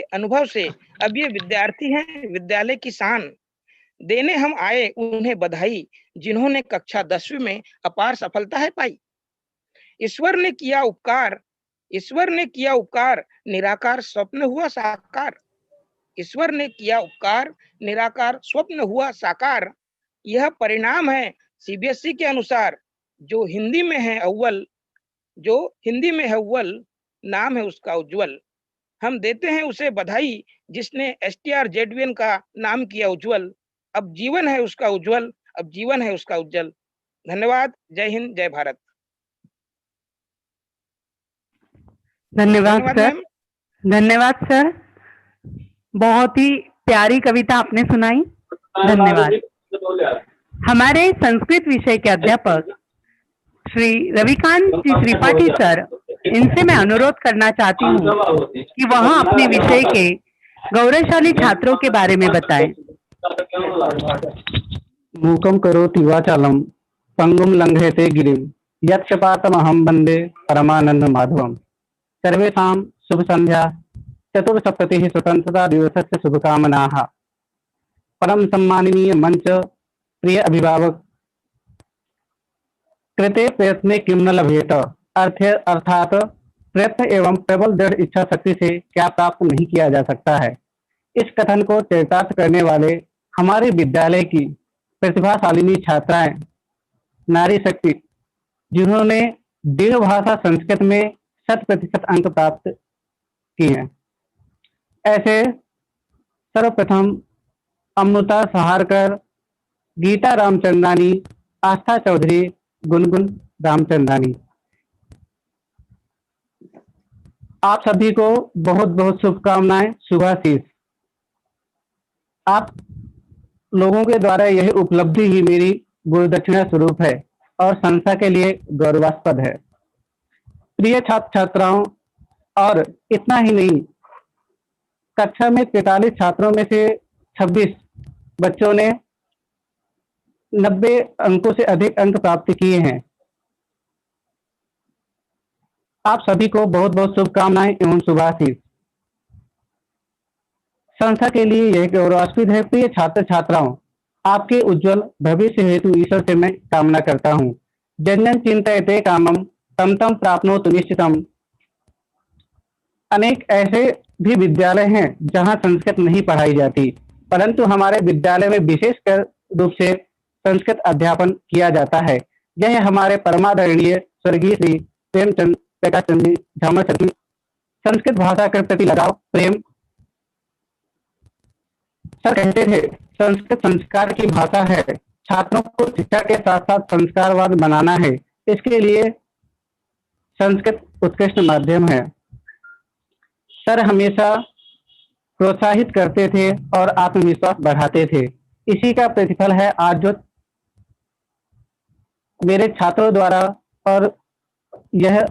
अनुभव से अब ये विद्यार्थी हैं विद्यालय की शान। देने हम आए उन्हें बधाई, जिन्होंने कक्षा 10वीं में अपार सफलता है पाई। ईश्वर ने किया उपकार, निराकार स्वप्न हुआ साकार। ईश्वर ने किया उपकार, निराकार स्वप्न हुआ साकार। यह परिणाम है सीबीएसई के अनुसार, जो हिंदी में है अव्वल, नाम है उसका उज्जवल। हम देते हैं उसे बधाई, जिसने STR-JDVN का नाम किया उज्जवल। अब जीवन है उसका उज्जवल। धन्यवाद। जय हिंद, जय भारत। धन्यवाद सर। बहुत ही प्यारी कविता आपने सुनाई, धन्यवाद। हमारे संस्कृत विषय के अध्यापक श्री रविकांत जी त्रिपाठी सर, इनसे मैं अनुरोध करना चाहती हूँ कि वह अपने विषय के गौरवशाली छात्रों के बारे में बताएं। मूकं करोति वाचालं पंगुं लंघयते गिरिं यत्क्षपातमहं वन्दे परमानंद माधवम। सर्वेषां शुभ संध्या। चतुर्सप्ततिः स्वतंत्रता दिवसस्य शुभकामनाः। परम सम्माननीय मंच, प्रिय अभिभावक, कृते प्रयत्ने किं न लभेत अर्थात प्रयत्न एवं प्रबल दृढ़ इच्छा शक्ति से क्या प्राप्त नहीं किया जा सकता है। इस कथन को चरितार्थ करने वाले हमारे विद्यालय की प्रतिभाशालिनी छात्राएं, नारी शक्ति, जिन्होंने देव भाषा संस्कृत में 100% अंक प्राप्त किए हैं। ऐसे सर्वप्रथम अमृता सहारकर, गीता रामचंदानी, आस्था चौधरी, गुनगुन रामचंदानी, आप सभी को बहुत बहुत शुभकामनाएं, शुभाशीष। आप लोगों के द्वारा यह उपलब्धि ही मेरी गुरुदक्षिणा स्वरूप है और संस्था के लिए गौरवास्पद है। प्रिय छात्र छात्राओं, और इतना ही नहीं, कक्षा में 43 छात्रों में से 26 बच्चों ने 90 अंकों से अधिक अंक प्राप्त किए हैं। आप सभी को बहुत बहुत शुभकामनाएं एवं शुभाशीष। संस्था के लिए यह गौरवास्पद है। प्रिय छात्र छात्राओं, आपके उज्जवल भविष्य हेतु ईश्वर से मैं कामना करता हूँ। जन जन चिंतयते कामम तम तम प्राप्नोतु निश्चितम। अनेक ऐसे भी विद्यालय हैं जहां संस्कृत नहीं पढ़ाई जाती, परंतु हमारे विद्यालय में विशेष रूप से संस्कृत अध्यापन किया जाता है। यह हमारे परमादरणीय स्वर्गीय श्री प्रेमचंद प्रकाश चंद जी झामड़ सर की संस्कृत भाषा के प्रति लगाव, प्रेम। सर कहते थे, संस्कृत संस्कार की भाषा है, छात्रों को शिक्षा के साथ साथ संस्कारवान बनाना है। इसके लिए संस्कृत उत्कृष्ट माध्यम है। सर हमेशा प्रोत्साहित करते थे और आत्मविश्वास बढ़ाते थे। इसी का प्रतिफल है आज जो मेरे छात्रों द्वारा और यह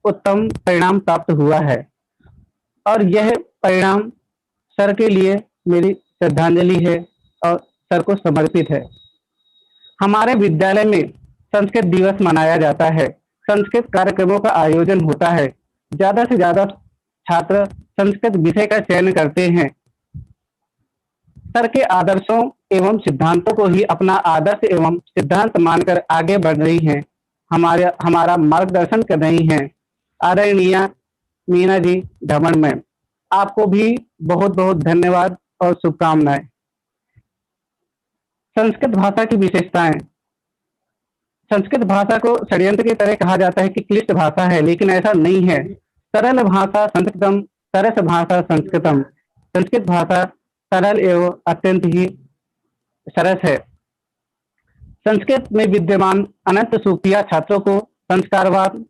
उत्तम परिणाम प्राप्त हुआ है। और यह परिणाम सर के लिए मेरी श्रद्धांजलि है और सर को समर्पित है। हमारे विद्यालय में संस्कृत दिवस मनाया जाता है, संस्कृत कार्यक्रमों का आयोजन होता है। ज्यादा से ज्यादा छात्र संस्कृत विषय का चयन करते हैं। सर के आदर्शों एवं सिद्धांतों को ही अपना आदर्श एवं सिद्धांत मानकर आगे बढ़ रही हैं, हमारा मार्गदर्शन कर रही हैं आदरणीय मीना जी झामड़ मैम। आपको भी बहुत बहुत धन्यवाद और शुभकामनाएं। संस्कृत भाषा की विशेषताएं। संस्कृत भाषा को षड्यंत्र की तरह कहा जाता है कि क्लिष्ट भाषा है, लेकिन ऐसा नहीं है। सरल भाषा संस्कृतम, सरस भाषा संस्कृतम। संस्कृत भाषा सरल एवं अत्यंत ही सरस है। संस्कृत में विद्यमान अनंत सूक्तियां छात्रों को संस्कारवान,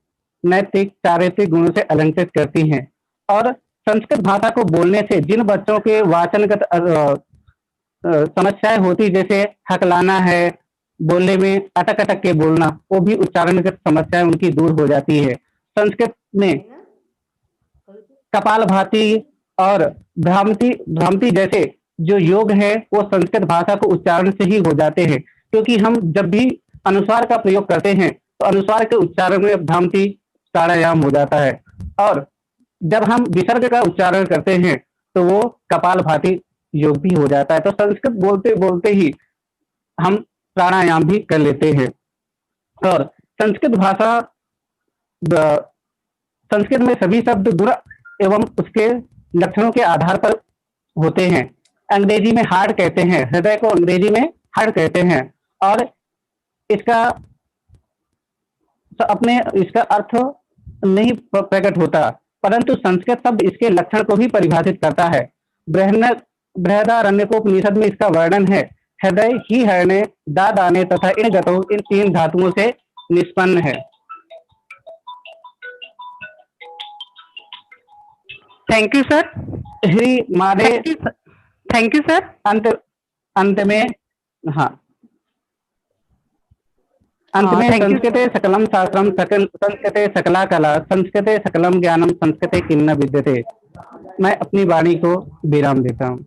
नैतिक, चारित्रिक गुणों से अलंकृत करती हैं। और संस्कृत भाषा को बोलने से जिन बच्चों के वाचनगत समस्याएं होती, जैसे हकलाना है, बोलने में अटक अटक के बोलना, वो भी उच्चारणगत समस्याएं उनकी दूर हो जाती है। संस्कृत में कपालभाति और भ्रांति जैसे जो योग है वो संस्कृत भाषा को उच्चारण से ही हो जाते हैं, क्योंकि हम जब भी अनुस्वार का प्रयोग करते हैं तो अनुस्वार के उच्चारण में भ्रांति प्राणायाम हो जाता है, और जब हम विसर्ग का उच्चारण करते हैं तो वो कपालभाति योग भी हो जाता है। तो संस्कृत बोलते बोलते ही हम प्राणायाम भी कर लेते हैं। और संस्कृत भाषा, संस्कृत में सभी शब्द गुण एवं उसके लक्षणों के आधार पर होते हैं। अंग्रेजी में हार्ट कहते हैं, हृदय को अंग्रेजी में हार्ट कहते हैं, और इसका इसका अर्थ नहीं प्रकट होता, परंतु संस्कृत शब्द इसके लक्षण को भी परिभाषित करता है। बृहदारण्यकोपनिषद में इसका वर्णन है, हृदय ही हरणे दादाने तथा इन गतो, इन 3 धातुओं से निष्पन्न है। Thank you sir. श्री मारे, थैंक यू सर। अंत में संस्कृते सकलम शास्त्रम, संस्कृते सकला कला, संस्कृते सकलम ज्ञानम, संस्कृते किम न विद्यते। मैं अपनी वाणी को विराम देता हूँ।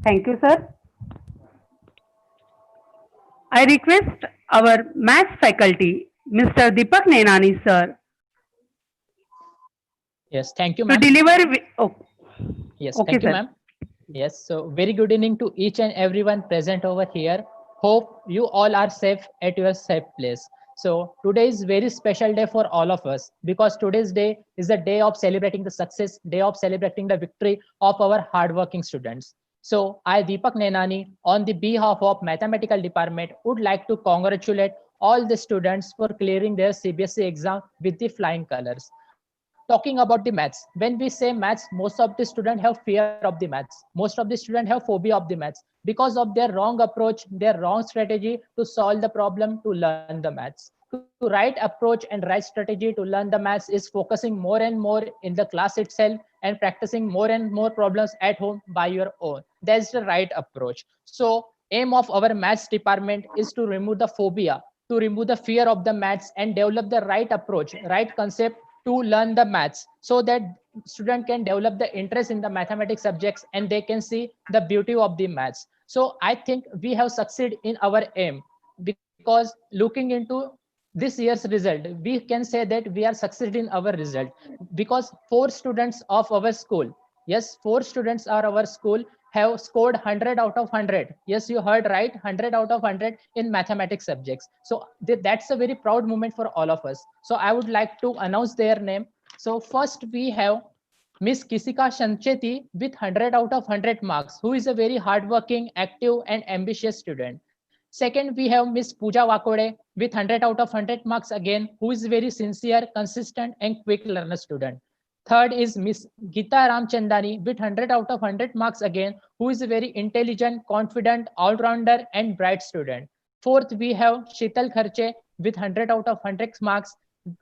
Thank you, sir. I request our maths faculty, Mr. Deepak Nenani, sir. Yes, thank you, To ma'am. deliver. Yes, Okay, thank you, sir. ma'am. Yes, so very good evening to each and everyone present over here. Hope you all are safe at your safe place. So today is very special day for all of us, because today's day is the day of celebrating the success, day of celebrating the victory of our hardworking students. So I, Deepak Nenani, on the behalf of Mathematical Department, would like to congratulate all the students for clearing their CBSE exam with the flying colors. Talking about the maths, when we say maths, most of the students have fear of the maths. Most of the students have phobia of the maths because of their wrong approach, their wrong strategy to solve the problem, to learn the maths. To right approach and right strategy to learn the maths is focusing more and more in the class itself and practicing more and more problems at home by your own. That's the right approach. So aim of our maths department is to remove the phobia, to remove the fear of the maths and develop the right approach, right concept to learn the maths, so that student can develop the interest in the mathematics subjects and they can see the beauty of the maths. So I think we have succeeded in our aim, because looking into this year's result, we can say that we are succeeding in our result, because 4 students of our school, yes, 4 students are our school, have scored 100 out of 100. Yes, you heard right, 100 out of 100 in mathematics subjects. So that's a very proud moment for all of us. So I would like to announce their name. So first we have Miss Kisika Shancheti with 100 out of 100 marks, who is a very hardworking, active and ambitious student. Second, we have Miss Pooja Wakode with 100 out of 100 marks again, who is very sincere, consistent and quick learner student. Third is Miss Geeta Ramchandani with 100 out of 100 marks again, who is a very intelligent, confident, all-rounder and bright student. Fourth, we have Sheetal Kharche with 100 out of 100 marks,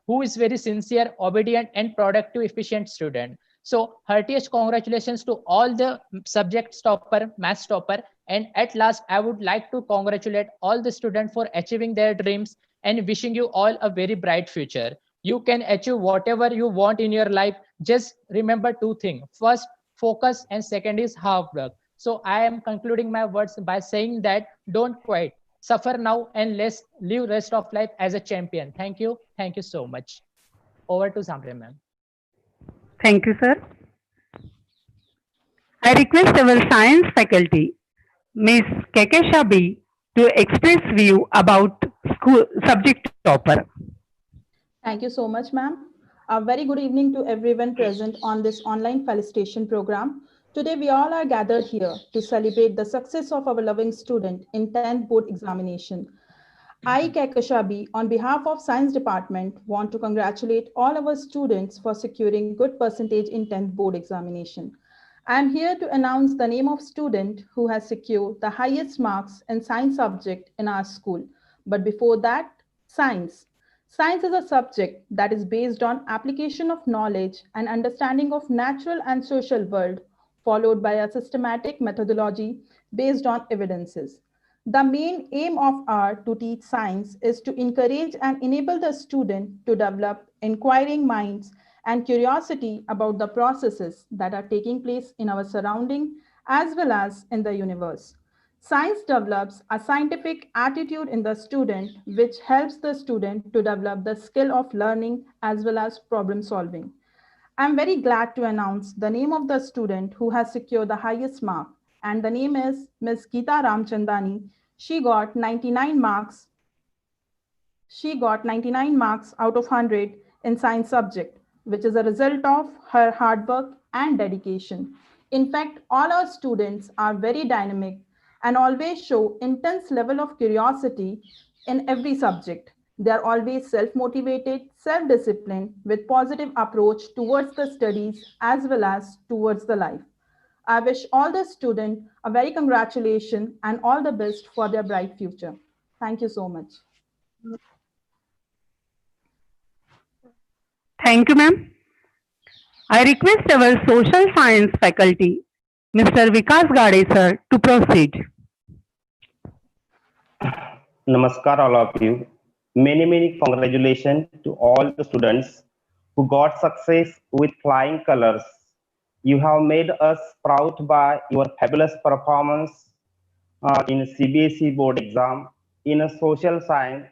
who is very sincere, obedient and productive, efficient student. So heartiest congratulations to all the subject topper, maths topper. And at last, I would like to congratulate all the students for achieving their dreams and wishing you all a very bright future. You can achieve whatever you want in your life. Just remember 2 things. First, focus, and second is hard work. So I am concluding my words by saying that don't quit. Suffer now and let's live rest of life as a champion. Thank you. Thank you so much. Over to Samre ma'am. Thank you, sir. I request our science faculty, Miss Kekesha B, to express view about school subject topper. Thank you so much, ma'am. A very good evening to everyone present on this online felicitation program. Today, we all are gathered here to celebrate the success of our loving student in 10th board examination. I, Kaikashabi, on behalf of Science Department, want to congratulate all our students for securing good percentage in 10th board examination. I am here to announce the name of student who has secured the highest marks in science subject in our school. But before that, science. Science is a subject that is based on application of knowledge and understanding of natural and social world, followed by a systematic methodology based on evidences. The main aim of our to teach science is to encourage and enable the student to develop inquiring minds and curiosity about the processes that are taking place in our surrounding as well as in the universe. Science develops a scientific attitude in the student, which helps the student to develop the skill of learning as well as problem solving. I'm very glad to announce the name of the student who has secured the highest mark, and the name is Ms. Geeta Ramchandani. She got 99 marks. She got 99 marks out of 100 in science subject, which is a result of her hard work and dedication. In fact, all our students are very dynamic and always show intense level of curiosity in every subject. They are always self-motivated, self-disciplined, with positive approach towards the studies as well as towards the life. I wish all the students a very congratulations and all the best for their bright future. Thank you so much. Thank you, ma'am. I request our social science faculty, Mr. Vikas Gade sir, to proceed. Namaskar, all of you. Many congratulations to all the students who got success with flying colors. You have made us proud by your fabulous performance in CBSE board exam. In a social science,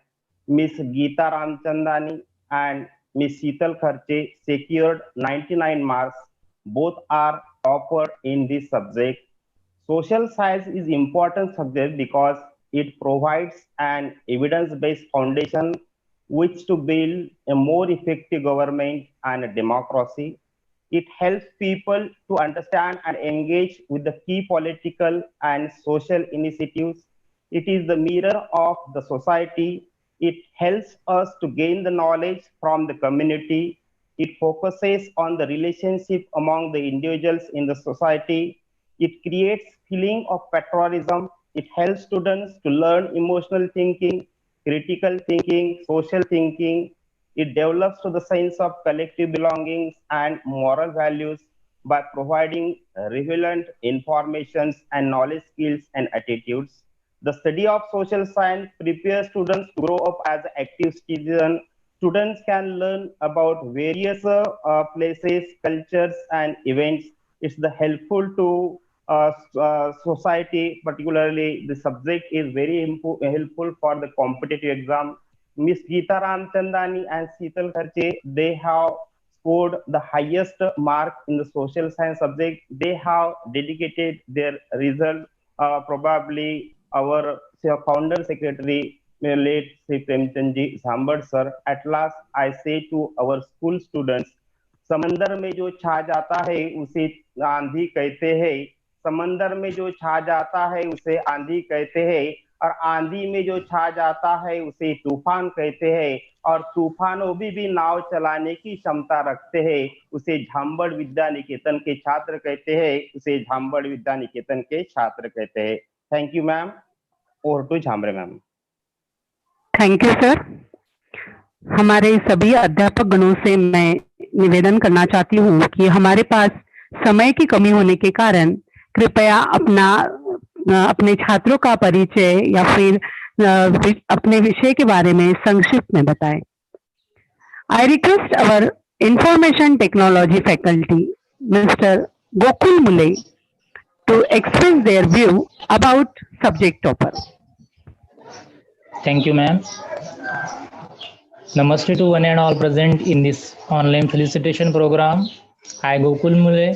Miss Geeta Ramchandani and Miss Sheetal Kharche secured 99 marks. Both are topper in this subject. Social science is important subject because it provides an evidence-based foundation which to build a more effective government and a democracy. It helps people to understand and engage with the key political and social initiatives. It is the mirror of the society. It helps us to gain the knowledge from the community. It focuses on the relationship among the individuals in the society. It creates feeling of patriotism. It helps students to learn emotional thinking, critical thinking, social thinking. It develops to the sense of collective belongings and moral values by providing relevant information and knowledge, skills, and attitudes. The study of social science prepares students to grow up as active citizens. Students can learn about various places, cultures, and events. It's helpful to society, particularly the subject is very helpful for the competitive exam. Miss Geeta Ramchandani and Sheetal Kharche, they have scored the highest mark in the social science subject. They have dedicated their result. Probably our founder secretary, late Sri Premchandji Zambad sir. At last, I say to our school students, समंदर में जो छा जाता है उसे आंधी कहते हैं, समंदर में जो छा जाता है उसे आंधी कहते हैं, और आंधी में जो छा जाता है उसे तूफान कहते हैं, और तूफानों भी नाव चलाने की क्षमता रखते हैं, उसे झांबड़ विद्या निकेतन के छात्र कहते हैं, उसे झांबड़ विद्या निकेतन के छात्र कहते हैं. Thank you ma'am. Over to Jhambare ma'am. Thank you sir. हमारे सभी अध्यापक गणों से मैं निवेदन करना चाहती हूँ कि हमारे पास समय की कमी होने के कारण कृपया अपने छात्रों का परिचय या फिर अपने विषय के बारे में संक्षिप्त में बताएं. I request our information technology faculty mister Gokul Mule to express their view about subject topper. Thank you, ma'am. Namaste to one and all present in this online felicitation program. I, Gokul Mule,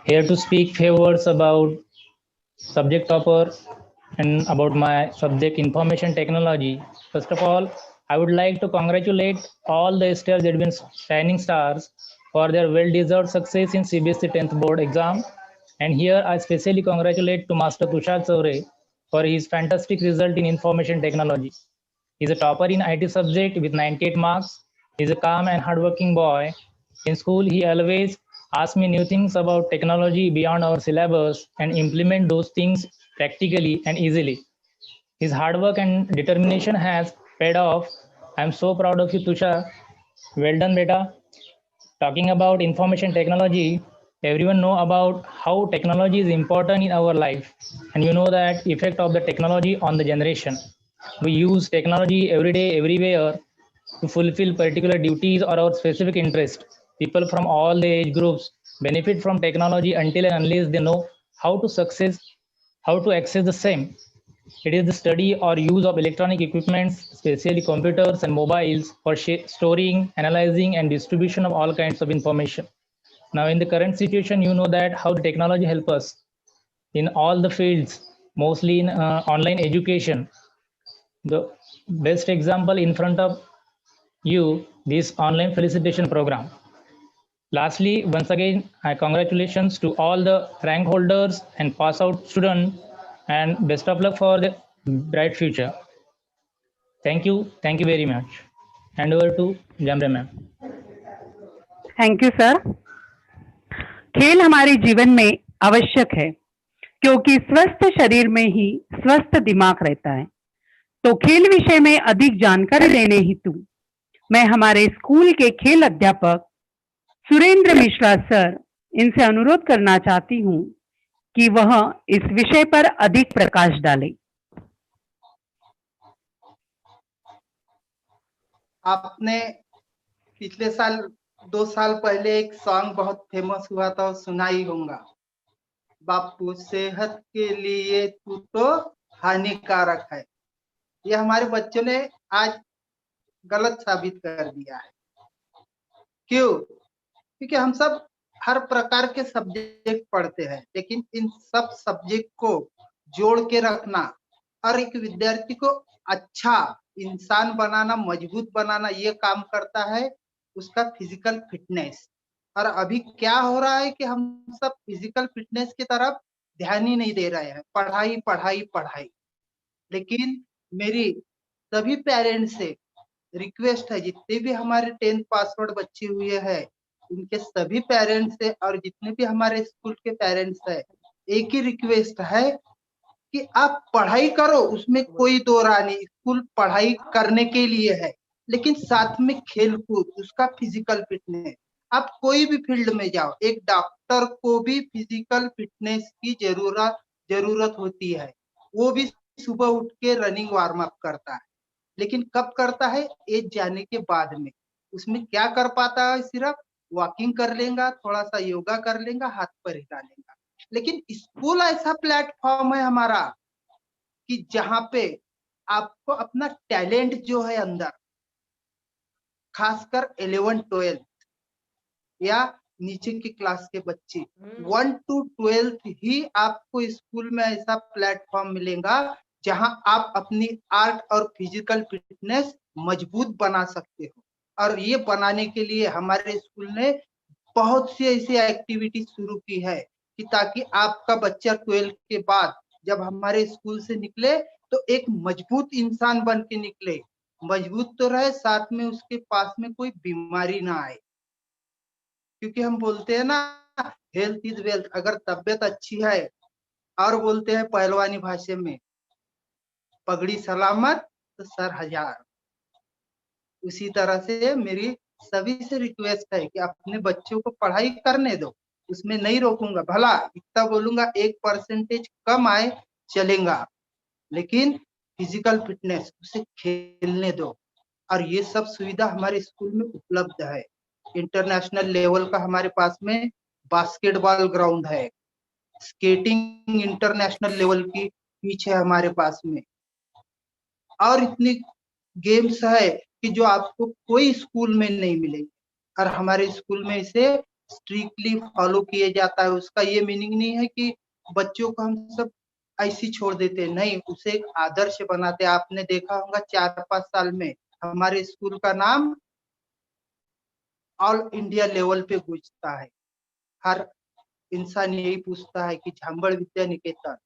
here to speak few words about subject topper and about my subject information technology. First of all, I would like to congratulate all the stars that have been shining stars for their well-deserved success in CBSE 10th board exam. And here I especially congratulate to Master Tushar Chaure for his fantastic result in information technology. He's a topper in IT subject with 98 marks. He's a calm and hardworking boy. In school, he always asks me new things about technology beyond our syllabus and implement those things practically and easily. His hard work and determination has paid off. I'm so proud of you, Tushar. Well done, beta. Talking about information technology, everyone know about how technology is important in our life, and you know that effect of the technology on the generation. We use technology every day, everywhere to fulfill particular duties or our specific interest. People from all the age groups benefit from technology until and unless they know how to access the same. It is the study or use of electronic equipments, especially computers and mobiles, for storing, analyzing, and distribution of all kinds of information. Now, in the current situation, you know that how the technology help us in all the fields, mostly in online education. The best example in front of you, this online felicitation program. Lastly, once again, I congratulations to all the rank holders and pass out students, and best of luck for the bright future. Thank you very much. Hand over to Jamre ma'am. Thank you sir. खेल हमारे जीवन में आवश्यक है क्योंकि स्वस्थ शरीर में ही स्वस्थ दिमाग रहता है। तो खेल विषय में अधिक जानकारी लेने हेतु मैं हमारे स्कूल के खेल अध्यापक सुरेंद्र मिश्रा सर इनसे अनुरोध करना चाहती हूं कि वह इस विषय पर अधिक प्रकाश डालें। आपने पिछले साल 2 साल पहले एक सॉन्ग बहुत फेमस हुआ था, सुना ही होगा, बापू सेहत के लिए तू तो हानिकारक है। ये हमारे बच्चों ने आज गलत साबित कर दिया है। क्यों? क्योंकि हम सब हर प्रकार के सब्जेक्ट पढ़ते हैं, लेकिन इन सब सब्जेक्ट को जोड़ के रखना और एक विद्यार्थी को अच्छा इंसान बनाना, मजबूत बनाना, ये काम करता है उसका फिजिकल फिटनेस। और अभी क्या हो रहा है कि हम सब फिजिकल फिटनेस की तरफ ध्यान ही नहीं दे रहे हैं, पढ़ाई पढ़ाई पढ़ाई। लेकिन मेरी सभी पेरेंट्स से रिक्वेस्ट है, जितने भी हमारे 10th पासवर्ड बच्चे हुए हैं उनके सभी पेरेंट्स से और जितने भी हमारे स्कूल के पेरेंट्स है, एक ही रिक्वेस्ट है कि आप पढ़ाई करो, उसमें कोई दो राय नहीं। स्कूल पढ़ाई करने के लिए है, लेकिन साथ में खेल कूद, उसका फिजिकल फिटनेस। आप कोई भी फील्ड में जाओ, एक डॉक्टर को भी फिजिकल फिटनेस की जरूरत होती है। वो भी सुबह उठ के रनिंग वार्म अप करता है, लेकिन कब करता है? एज जाने के बाद में। उसमें क्या कर पाता है? सिर्फ वॉकिंग कर लेगा, थोड़ा सा योगा कर लेगा, हाथ पर हिला लेगा। लेकिन स्कूल ऐसा प्लेटफॉर्म है हमारा कि जहां पे आपको अपना टैलेंट जो है अंदर, खासकर 11-12 या नीचे की क्लास के बच्चे 1 to 12 ही आपको स्कूल में ऐसा प्लेटफॉर्म मिलेगा जहां आप अपनी आर्ट और फिजिकल फिटनेस मजबूत बना सकते हो। और ये बनाने के लिए हमारे स्कूल ने बहुत सी ऐसी एक्टिविटी शुरू की है कि ताकि आपका बच्चा 12 के बाद जब हमारे स्कूल से निकले तो एक मजबूत इंसान बन के निकले। मजबूत तो रहे, साथ में उसके पास में कोई बीमारी ना आए, क्योंकि हम बोलते हैं ना, हेल्थ इज वेल्थ। अगर तबीयत अच्छी है, और बोलते हैं पहलवानी भाषा में, पगड़ी सलामत तो सर हजार। उसी तरह से मेरी सभी से रिक्वेस्ट है कि अपने बच्चों को पढ़ाई करने दो, उसमें नहीं रोकूंगा। भला इतना बोलूंगा 1% कम आए चलेगा, लेकिन फिजिकल फिटनेस, उसे खेलने दो। और ये सब सुविधा हमारे स्कूल में उपलब्ध है। इंटरनेशनल लेवल का हमारे पास में बास्केटबॉल ग्राउंड है, स्केटिंग इंटरनेशनल लेवल की पिच है हमारे पास में, और इतनी गेम्स है कि जो आपको कोई स्कूल में नहीं मिलेगी। और हमारे स्कूल में इसे स्ट्रिक्टली फॉलो किया जाता है। उसका ये मीनिंग नहीं है कि बच्चों को हम सब ऐसी छोड़ देते, नहीं, उसे एक आदर्श बनाते। आपने देखा होगा 4-5 साल में हमारे स्कूल का नाम ऑल इंडिया लेवल पे गूंजता है। हर इंसान यही पूछता है कि झांबड़ विद्या निकेतन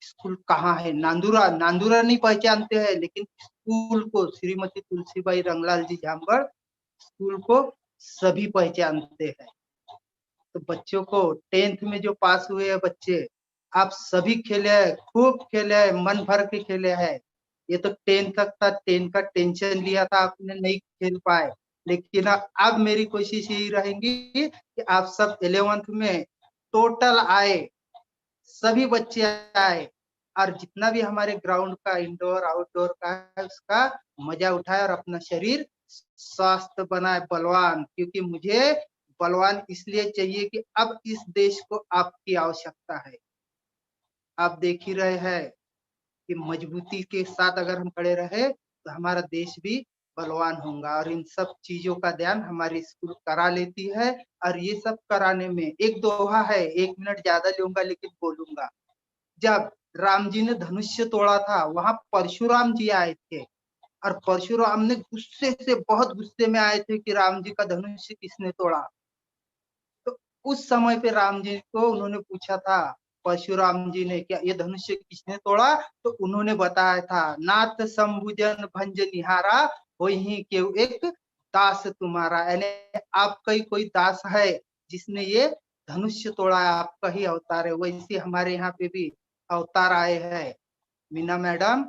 स्कूल कहाँ है। नांदुरा नांदुरा नहीं पहचानते हैं, लेकिन स्कूल को, श्रीमती तुलसीबाई रंगलाल जी झांबड़ स्कूल को सभी पहचानते हैं। तो बच्चों को 10th में जो पास हुए हैं बच्चे, आप सभी खेले हैं, खूब खेले हैं, मन भर के खेले हैं। ये तो 10 तक था, 10 का टेंशन लिया था, आपने नहीं खेल पाए, लेकिन अब मेरी कोशिश यही रहेगी कि आप सब 11th में टोटल आए, सभी बच्चे आए और जितना भी हमारे ग्राउंड का, इंडोर आउटडोर का है, उसका मजा उठाए और अपना शरीर स्वस्थ बनाए, बलवान। क्योंकि मुझे बलवान इसलिए चाहिए कि अब इस देश को आपकी आवश्यकता है। आप देख ही रहे हैं कि मजबूती के साथ अगर हम खड़े रहे तो हमारा देश भी बलवान होगा। और इन सब चीजों का ध्यान हमारी स्कूल करा लेती है। और ये सब कराने में एक दोहा है, 1 मिनट ज्यादा लूंगा लेकिन बोलूंगा। जब राम जी ने धनुष्य तोड़ा था, वहां परशुराम जी आए थे और परशुराम ने गुस्से से, बहुत गुस्से में आए थे कि राम जी का धनुष्य किसने तोड़ा। तो उस समय पे राम जी को उन्होंने पूछा था, परशुराम जी ने, क्या ये धनुष्य किसने तोड़ा? तो उन्होंने बताया था, नाथ संभुजन भंज निहारा, वही केहू एक दास तुम्हारा। यानी आपका ही कोई दास है जिसने ये धनुष्य तोड़ा है, आपका ही अवतार है। वैसे हमारे यहाँ पे भी अवतार आए हैं। मीना मैडम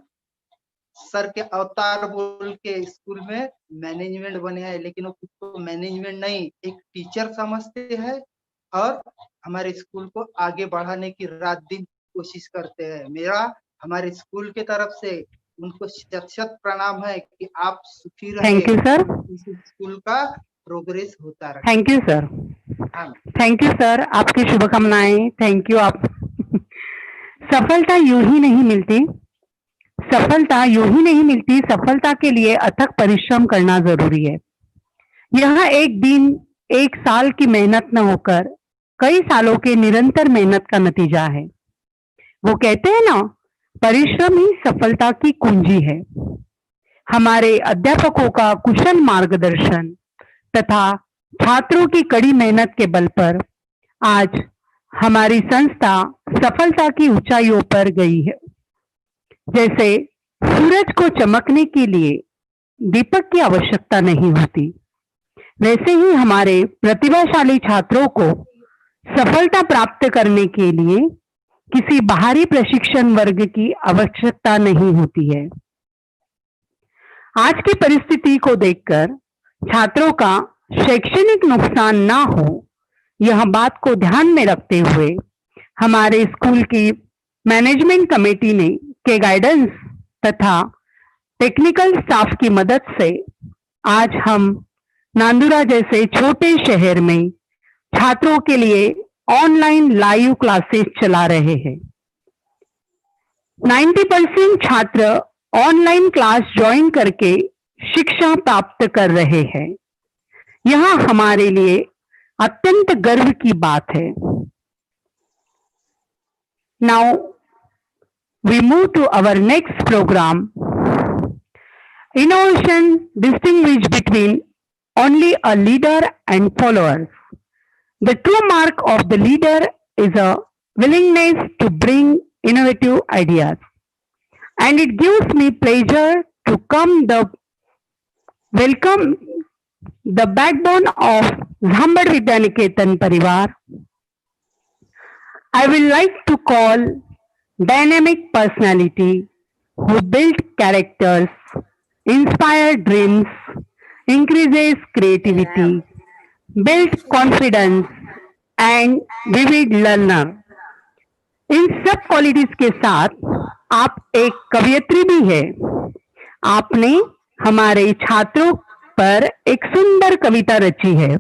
सर के अवतार बोल के स्कूल में मैनेजमेंट बने हैं, लेकिन वो खुद को मैनेजमेंट नहीं, एक टीचर समझते हैं और हमारे स्कूल को आगे बढ़ाने की रात दिन कोशिश करते हैं। मेरा हमारे स्कूल के तरफ से उनको शत शत प्रणाम है कि आप सुखी रहे। Thank you sir. इस स्कूल का प्रोग्रेस होता रहे। Thank you sir. हाँ, थैंक यू सर, आपकी शुभकामनाएं। Thank you. आप सफलता यूं ही नहीं मिलती, सफलता यूं ही नहीं मिलती, सफलता के लिए अथक परिश्रम करना जरूरी है। यह एक दिन, एक साल की मेहनत न होकर कई सालों के निरंतर मेहनत का नतीजा है। वो कहते हैं ना, परिश्रम ही सफलता की कुंजी है। हमारे अध्यापकों का कुशल मार्गदर्शन तथा छात्रों की कड़ी मेहनत के बल पर आज हमारी संस्था सफलता की ऊंचाइयों पर गई है। जैसे सूरज को चमकने के लिए दीपक की आवश्यकता नहीं होती, वैसे ही हमारे प्रतिभाशाली छात्रों को सफलता प्राप्त करने के लिए किसी बाहरी प्रशिक्षण वर्ग की आवश्यकता नहीं होती है। आज की परिस्थिति को देखकर छात्रों का शैक्षणिक नुकसान ना हो, यह बात को ध्यान में रखते हुए हमारे स्कूल की मैनेजमेंट कमेटी ने के गाइडेंस तथा टेक्निकल स्टाफ की मदद से आज हम नांदुरा जैसे छोटे शहर में छात्रों के लिए ऑनलाइन लाइव क्लासेस चला रहे हैं। 90% छात्र ऑनलाइन क्लास ज्वाइन करके शिक्षा प्राप्त कर रहे हैं। यह हमारे लिए अत्यंत गर्व की बात है। Now we move to our next program. Innovation distinguishes between only a leader and followers. The true mark of the leader is a willingness to bring innovative ideas. And it gives me pleasure to welcome the backbone of Zhambad Vidya Niketan Parivar. I will like to call dynamic personality who build characters, inspire dreams, increases creativity, builds confidence and vivid learner. इन सब qualities के साथ आप एक कवयित्री भी है। आपने हमारे छात्रों पर एक सुंदर कविता रची है।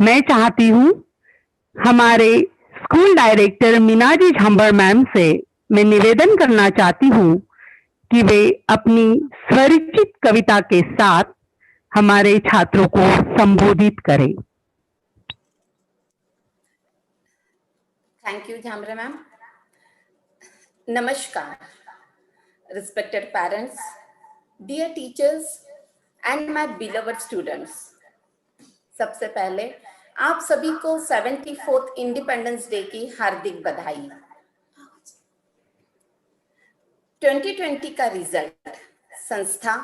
मैं चाहती हूँ हमारे स्कूल डायरेक्टर मीनाजी झांबड़ मैम से मैं निवेदन करना चाहती हूँ कि वे अपनी स्वरचित कविता के साथ हमारे छात्रों को संबोधित करें। Thank you, Jhamra ma'am. Namaskar, respected parents, dear teachers and my beloved students, सबसे पहले आप सभी को 74th इंडिपेंडेंस डे की हार्दिक बधाई। 2020 का रिजल्ट संस्था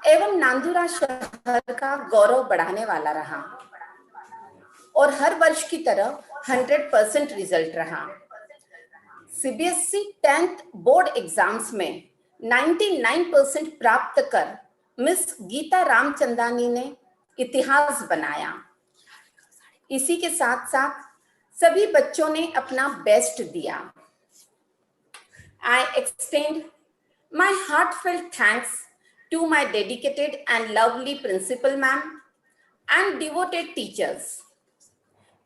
एवं नांदुरा शहर का गौरव बढ़ाने वाला रहा और हर वर्ष की तरह 100% रिजल्ट रहा। सीबीएसई 10th बोर्ड एग्जाम्स में 99% प्राप्त कर मिस गीता रामचंदानी ने इतिहास बनाया। इसी के साथ साथ सभी बच्चों ने अपना बेस्ट दिया। I extend my heartfelt thanks to my dedicated and lovely principal ma'am and devoted teachers.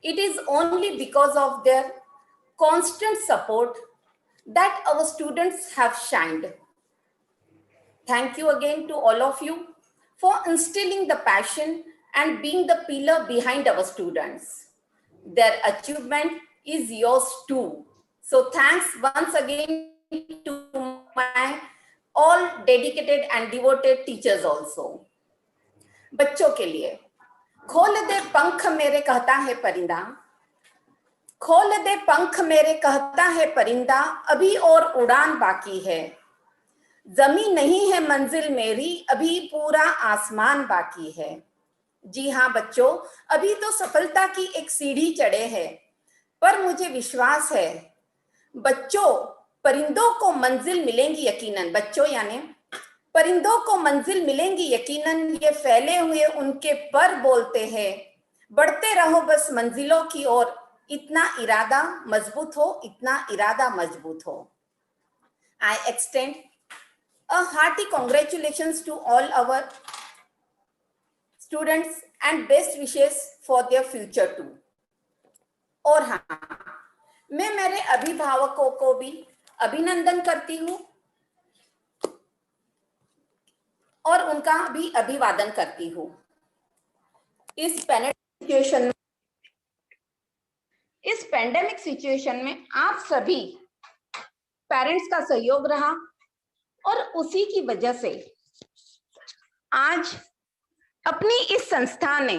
It is only because of their constant support that our students have shined. Thank you again to all of you for instilling the passion and being the pillar behind our students. Their achievement is yours too. So thanks once again to my all dedicated and devoted teachers also. बच्चों के लिए खोल दे पंख मेरे कहता है परिंदा, खोल दे पंख मेरे कहता है परिंदा, अभी और उड़ान बाकी है। जमीन नहीं है मंजिल मेरी, अभी पूरा आसमान बाकी है। जी हाँ बच्चों, अभी तो सफलता की एक सीढ़ी चढ़े हैं, पर मुझे विश्वास है बच्चों परिंदों को मंजिल मिलेंगी यकीनन। बच्चों यानी परिंदों को मंजिल मिलेंगी यकीनन, ये फैले हुए उनके पर बोलते हैं, बढ़ते रहो बस मंजिलों की ओर, इतना इरादा मजबूत हो, इतना इरादा मजबूत हो। I extend a hearty congratulations to all our students and best wishes for their future too. और हाँ, मैं मेरे अभिभावकों को भी अभिनंदन करती हूँ और उनका भी अभिवादन करती हूँ। इस पैंडेमिक सिचुएशन में आप सभी पेरेंट्स का सहयोग रहा और उसी की वजह से आज अपनी इस संस्था ने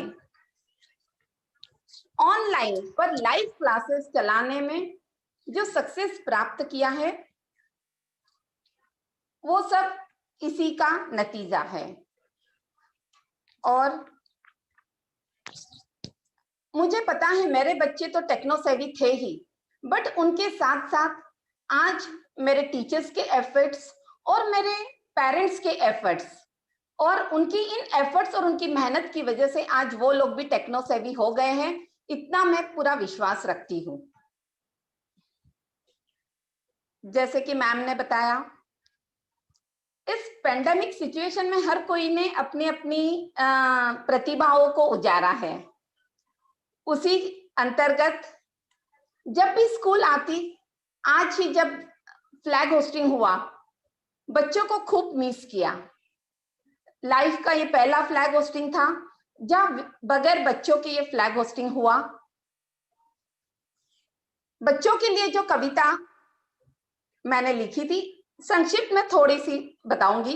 ऑनलाइन पर लाइव क्लासेस चलाने में जो सक्सेस प्राप्त किया है वो सब इसी का नतीजा है। और मुझे पता है मेरे बच्चे तो टेक्नो सेवी थे ही, बट उनके साथ साथ आज मेरे टीचर्स के एफर्ट्स और मेरे पेरेंट्स के एफर्ट्स और उनकी इन एफर्ट्स और उनकी मेहनत की वजह से आज वो लोग भी टेक्नो सेवी हो गए हैं, इतना मैं पूरा विश्वास रखती हूँ। जैसे कि मैम ने बताया, इस पेंडेमिक सिचुएशन में हर कोई ने अपनी अपनी प्रतिभाओं को उजारा है। उसी अंतर्गत जब भी स्कूल आती, आज ही जब फ्लैग होस्टिंग हुआ, बच्चों को खूब मिस किया। लाइफ का ये पहला फ्लैग होस्टिंग था जहां बगैर बच्चों के ये फ्लैग होस्टिंग हुआ। बच्चों के लिए जो कविता मैंने लिखी थी, संक्षिप्त में थोड़ी सी बताऊंगी।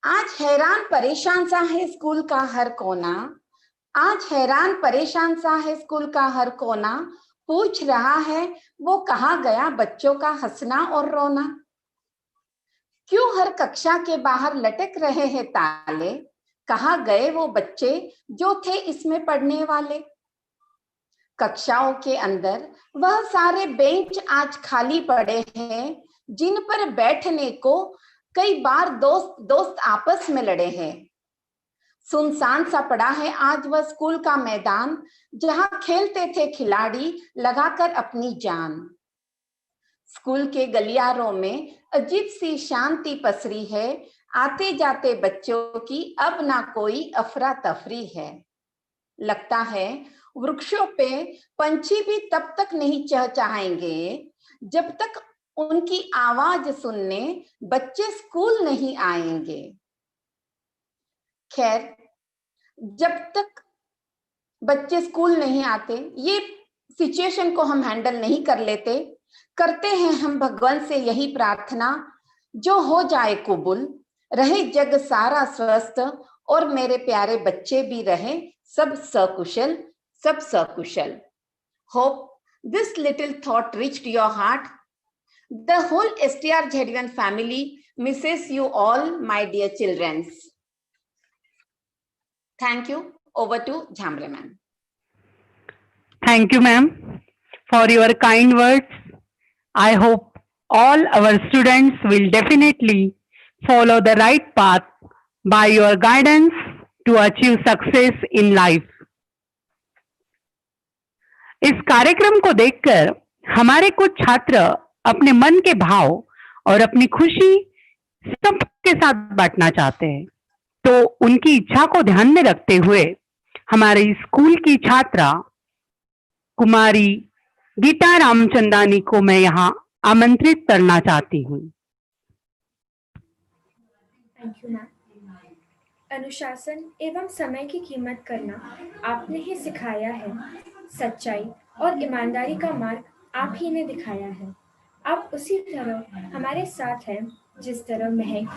आज हैरान परेशान सा है स्कूल का हर कोना, आज हैरान परेशान सा है स्कूल का हर कोना, पूछ रहा है वो कहाँ गया बच्चों का हंसना और रोना। क्यों हर कक्षा के बाहर लटक रहे हैं ताले, कहाँ गए वो बच्चे जो थे इसमें पढ़ने वाले। कक्षाओं के अंदर वह सारे बेंच आज खाली पड़े हैं, जिन पर बैठने को कई बार दोस्त आपस में लड़े हैं। सुनसान सा पड़ा है आज वह स्कूल का मैदान, जहां खेलते थे खिलाड़ी लगाकर अपनी जान। स्कूल के गलियारों में अजीब सी शांति पसरी है, आते जाते बच्चों की अब ना कोई अफरा तफरी है। लगता है वृक्षों पे पंछी भी तब तक नहीं चहचहाएंगे जब तक उनकी आवाज सुनने बच्चे स्कूल नहीं आएंगे। खैर, जब तक बच्चे स्कूल नहीं आते, ये सिचुएशन को हम हैंडल नहीं कर लेते, करते हैं हम भगवान से यही प्रार्थना, जो हो जाए कबूल, रहे जग सारा स्वस्थ और मेरे प्यारे बच्चे भी रहे सब सकुशल, सब सकुशल. Hope this little thought reached your heart. The whole STR Z1 family misses you all, my dear children. Thank you. Over to Jhamre ma'am. Thank you, ma'am, for your kind words. I hope all our students will definitely follow the right path by your guidance to achieve success in life. इस कार्यक्रम को देखकर हमारे कुछ छात्र अपने मन के भाव और अपनी खुशी सबके साथ बांटना चाहते हैं, तो उनकी इच्छा को ध्यान में रखते हुए हमारे स्कूल की छात्रा कुमारी गीता रामचंदानी को मैं यहाँ आमंत्रित करना चाहती हूँ. Thank you ma'am. अनुशासन एवं समय की कीमत करना आपने ही सिखाया है. सच्चाई और ईमानदारी का मार्ग आप ही ने दिखाया है. आप उसी तरह हमारे साथ हैं जिस तरह महक.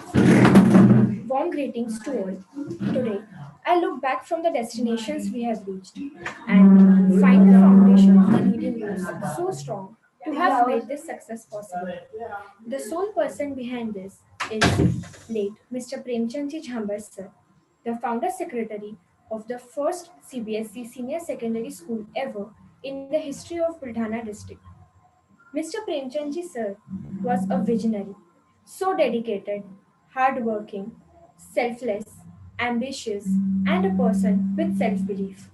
Warm greetings to all. Today, I look back from the destinations we have reached and find the foundation of the leading rules so strong to have made this success possible. The sole person behind this is late Mr. Premchandji Jhambar sir, the founder secretary of the first CBSE senior secondary school ever in the history of Buldhana district. Mr. Premchandji sir was a visionary, so dedicated, hardworking, selfless, ambitious, and a person with self-belief.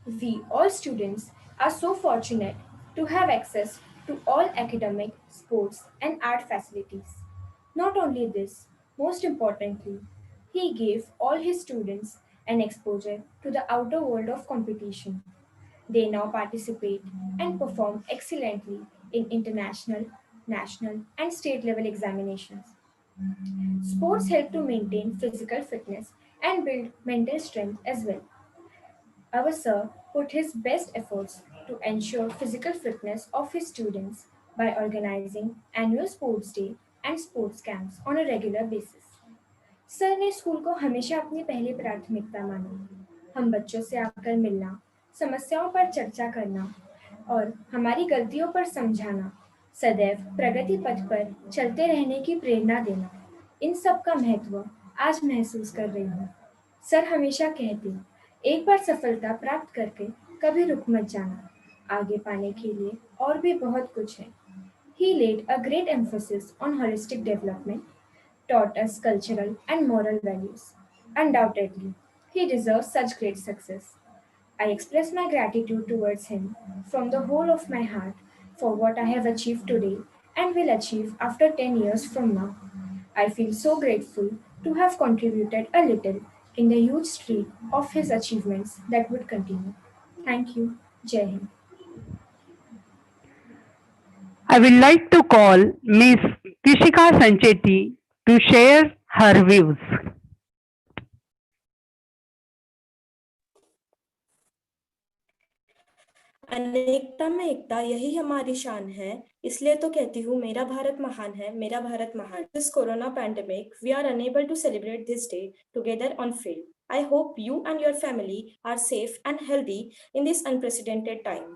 We all students are so fortunate to have access to all academic, sports, and art facilities. Not only this, most importantly, he gave all his students an exposure to the outer world of competition. They now participate and perform excellently in international, national, and state level examinations. Sports help to maintain physical fitness and build mental strength as well. Our sir put his best efforts to ensure physical fitness of his students by organizing annual sports day and sports camps on a regular basis. Sir ने school को हमेशा अपनी पहली प्राथमिकता माना. हम बच्चों से आकर मिलना, समस्याओं पर चर्चा करना और हमारी गलतियों पर समझाना, सदैव प्रगति पथ पर चलते रहने की प्रेरणा देना, इन सब का महत्व आज महसूस कर रही हूँ. सर हमेशा कहते, एक बार सफलता प्राप्त करके कभी रुक मत जाना, आगे पाने के लिए और भी बहुत कुछ है. He laid a great emphasis on holistic development, taught us cultural and moral values. Undoubtedly, he deserves such great success. I express my gratitude towards him from the whole of my heart for what I have achieved today and will achieve after 10 years from now. I feel so grateful to have contributed a little in the huge streak of his achievements that would continue. Thank you. Jai Hind. I would like to call Miss Kishika Sancheti to share her views. अनेकता में एकता, यही हमारी शान है. इसलिए तो कहती हूँ मेरा भारत महान है, मेरा भारत महान. This corona pandemic, we are unable to celebrate this day together on field. I hope you and your family are safe and healthy in this unprecedented time.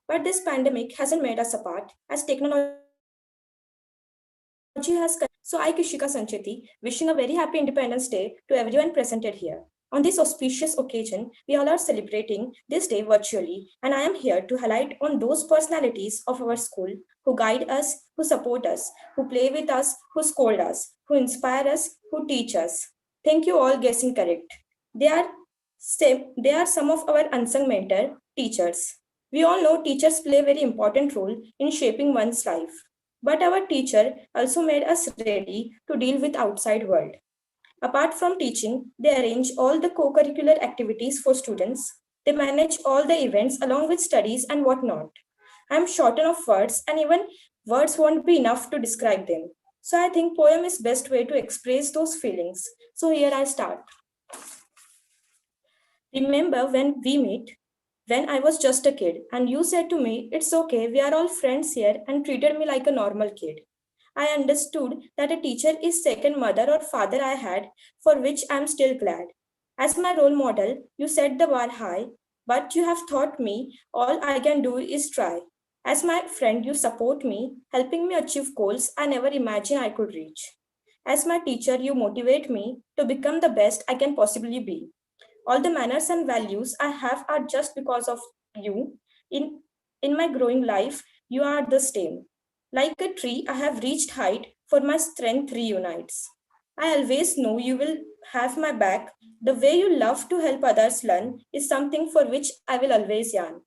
But this pandemic hasn't made us apart, as technology has. So I, Kishika Sancheti, wishing a very happy Independence Day to everyone presented here. On this auspicious occasion, we all are celebrating this day virtually, and I am here to highlight on those personalities of our school who guide us, who support us, who play with us, who scold us, who inspire us, who teach us. Thank you all guessing correct. They are some of our unsung mentor teachers. We all know teachers play a very important role in shaping one's life. But our teacher also made us ready to deal with outside world. Apart from teaching, they arrange all the co-curricular activities for students. They manage all the events along with studies and whatnot. I'm short of words, and even words won't be enough to describe them. So I think poem is best way to express those feelings. So here I start. Remember when we met, when I was just a kid, and you said to me, it's okay, we are all friends here, and treated me like a normal kid. I understood that a teacher is second mother or father I had, for which I am still glad. As my role model, you set the bar high, but you have taught me all I can do is try. As my friend, you support me, helping me achieve goals I never imagined I could reach. As my teacher, you motivate me to become the best I can possibly be. All the manners and values I have are just because of you. In my growing life, you are the same. Like a tree, I have reached height, for my strength reunites. I always know you will have my back. The way you love to help others learn is something for which I will always yearn.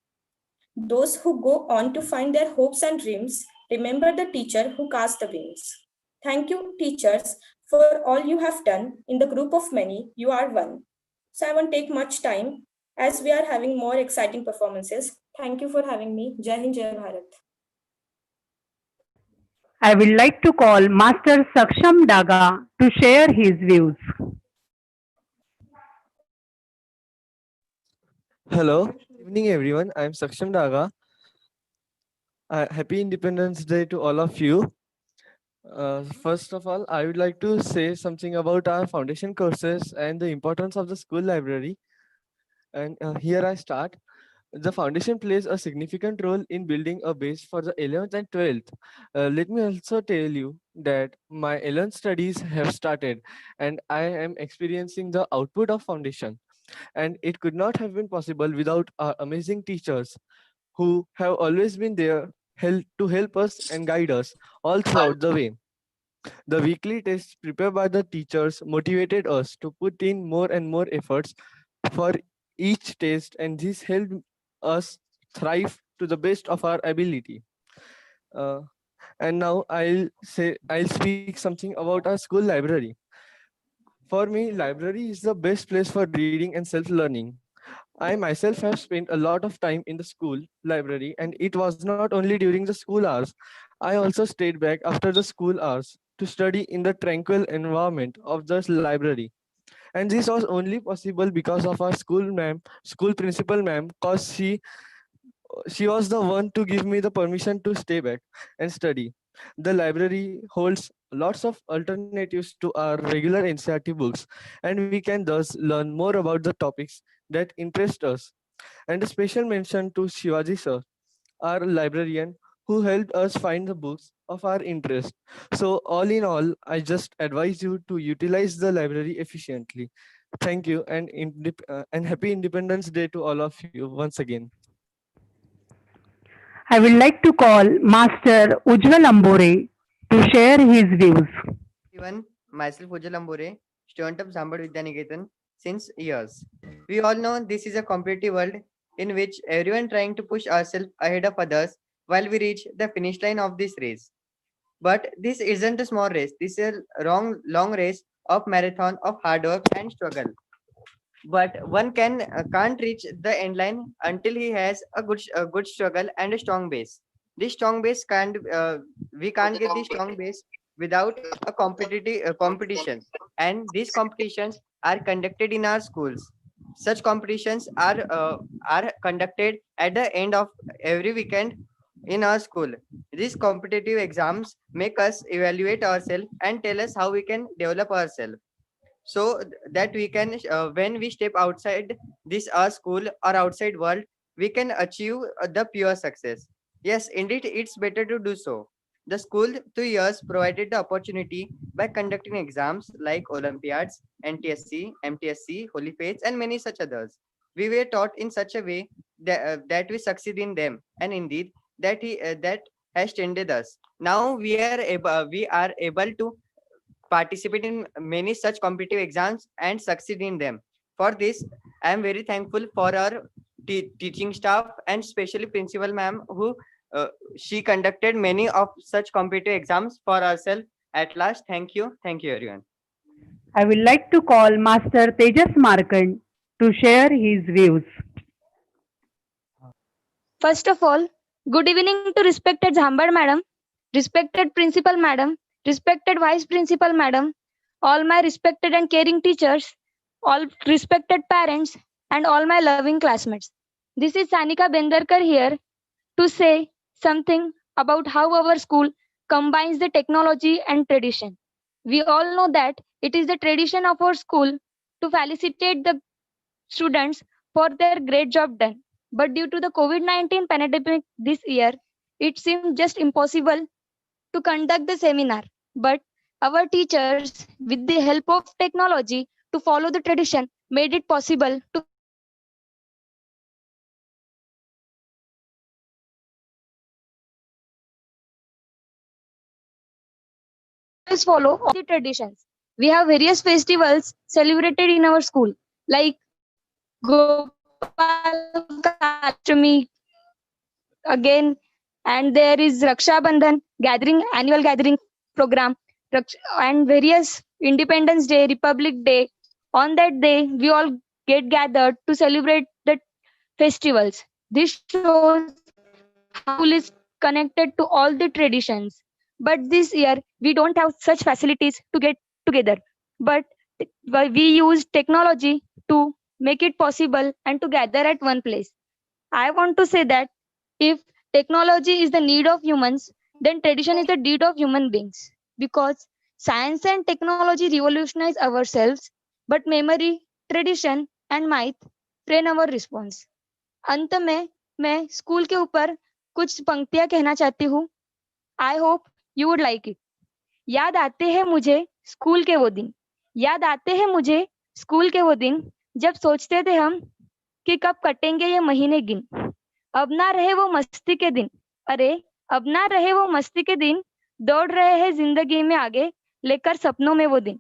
Those who go on to find their hopes and dreams, remember the teacher who cast the wings. Thank you, teachers, for all you have done. In the group of many, you are one. So I won't take much time as we are having more exciting performances. Thank you for having me. Jai Hind, Jai Bharat. I would like to call Master Saksham Daga to share his views. Hello, evening everyone. I'm Saksham Daga. Happy Independence Day to all of you. First of all, I would like to say something about our foundation courses and the importance of the school library. And here I start. The foundation plays a significant role in building a base for the 11th and 12th. Let me also tell you that my 11th studies have started and I am experiencing the output of foundation. And it could not have been possible without our amazing teachers who have always been there to help us and guide us all throughout the way. The weekly tests prepared by the teachers motivated us to put in more and more efforts for each test, and this helped us thrive to the best of our ability. And now I'll speak something about our school library. For me, library is the best place for reading and self-learning. I myself have spent a lot of time in the school library, and it was not only during the school hours. I also stayed back after the school hours to study in the tranquil environment of the library. And this was only possible because of our school principal ma'am, because she was the one to give me the permission to stay back and study. The library holds lots of alternatives to our regular NCERT books, and we can thus learn more about the topics that interest us. And a special mention to Shivaji sir, our librarian, who helped us find the books of our interest. So all in all, I just advise you to utilize the library efficiently. Thank you, and happy Independence Day to all of you once again. I would like to call Master Ujjwal Ambore to share his views. Everyone, myself Ujjwal Ambore, student of Zambad Vidyaniketan since years. We all know this is a competitive world in which everyone trying to push ourselves ahead of others while we reach the finish line of this race. But this isn't a small race. This is a long race of marathon of hard work and struggle. But one can't reach the end line until he has a good struggle and a strong base. This strong base we can't get this strong base without a competition, and these competitions are conducted in our schools. Such competitions are conducted at the end of every weekend in our school. These competitive exams make us evaluate ourselves and tell us how we can develop ourselves, so that we can when we step outside this our school or outside world, we can achieve the pure success. Yes, indeed, it's better to do so. The school 2 years provided the opportunity by conducting exams like Olympiads, NTSC, MTSC, Holy Faiths, and many such others. We were taught in such a way that we succeed in them, and indeed that has tended us. Now we are able to participate in many such competitive exams and succeed in them. For this, I am very thankful for our teaching staff and especially principal ma'am, who she conducted many of such competitive exams for ourselves. At last, thank you everyone. I would like to call Master Tejas Markand to share his views. First of all, good evening to respected Zambad madam, respected principal madam, respected vice principal madam, all my respected and caring teachers, all respected parents, and all my loving classmates. This is Sanika Bendarkar here to say something about how our school combines the technology and tradition. We all know that it is the tradition of our school to felicitate the students for their great job done. But due to the COVID-19 pandemic this year, it seemed just impossible to conduct the seminar. But our teachers, with the help of technology to follow the tradition, made it possible to always follow all the traditions. We have various festivals celebrated in our school, like Gopal again, and there is Raksha Bandhan gathering, annual gathering program, and various Independence Day, Republic Day. On that day, we all get gathered to celebrate the festivals. This shows how school is connected to all the traditions. But this year, we don't have such facilities to get together. But we use technology to make it possible and to gather at one place. I want to say that if technology is the need of humans, then tradition is the deed of human beings. Because science and technology revolutionize ourselves, but memory, tradition and myth train our response. अंत में मैं school के ऊपर कुछ पंक्तियां कहना चाहती हूँ. I hope you would like it. याद आते हैं मुझे स्कूल के वो दिन, याद आते हैं मुझे स्कूल के वो दिन जब सोचते थे हम कि कब कटेंगे ये महीने गिन. अब ना रहे वो मस्ती के दिन, अरे अब ना रहे वो मस्ती के दिन, दौड़ रहे हैं जिंदगी में आगे लेकर सपनों में वो दिन.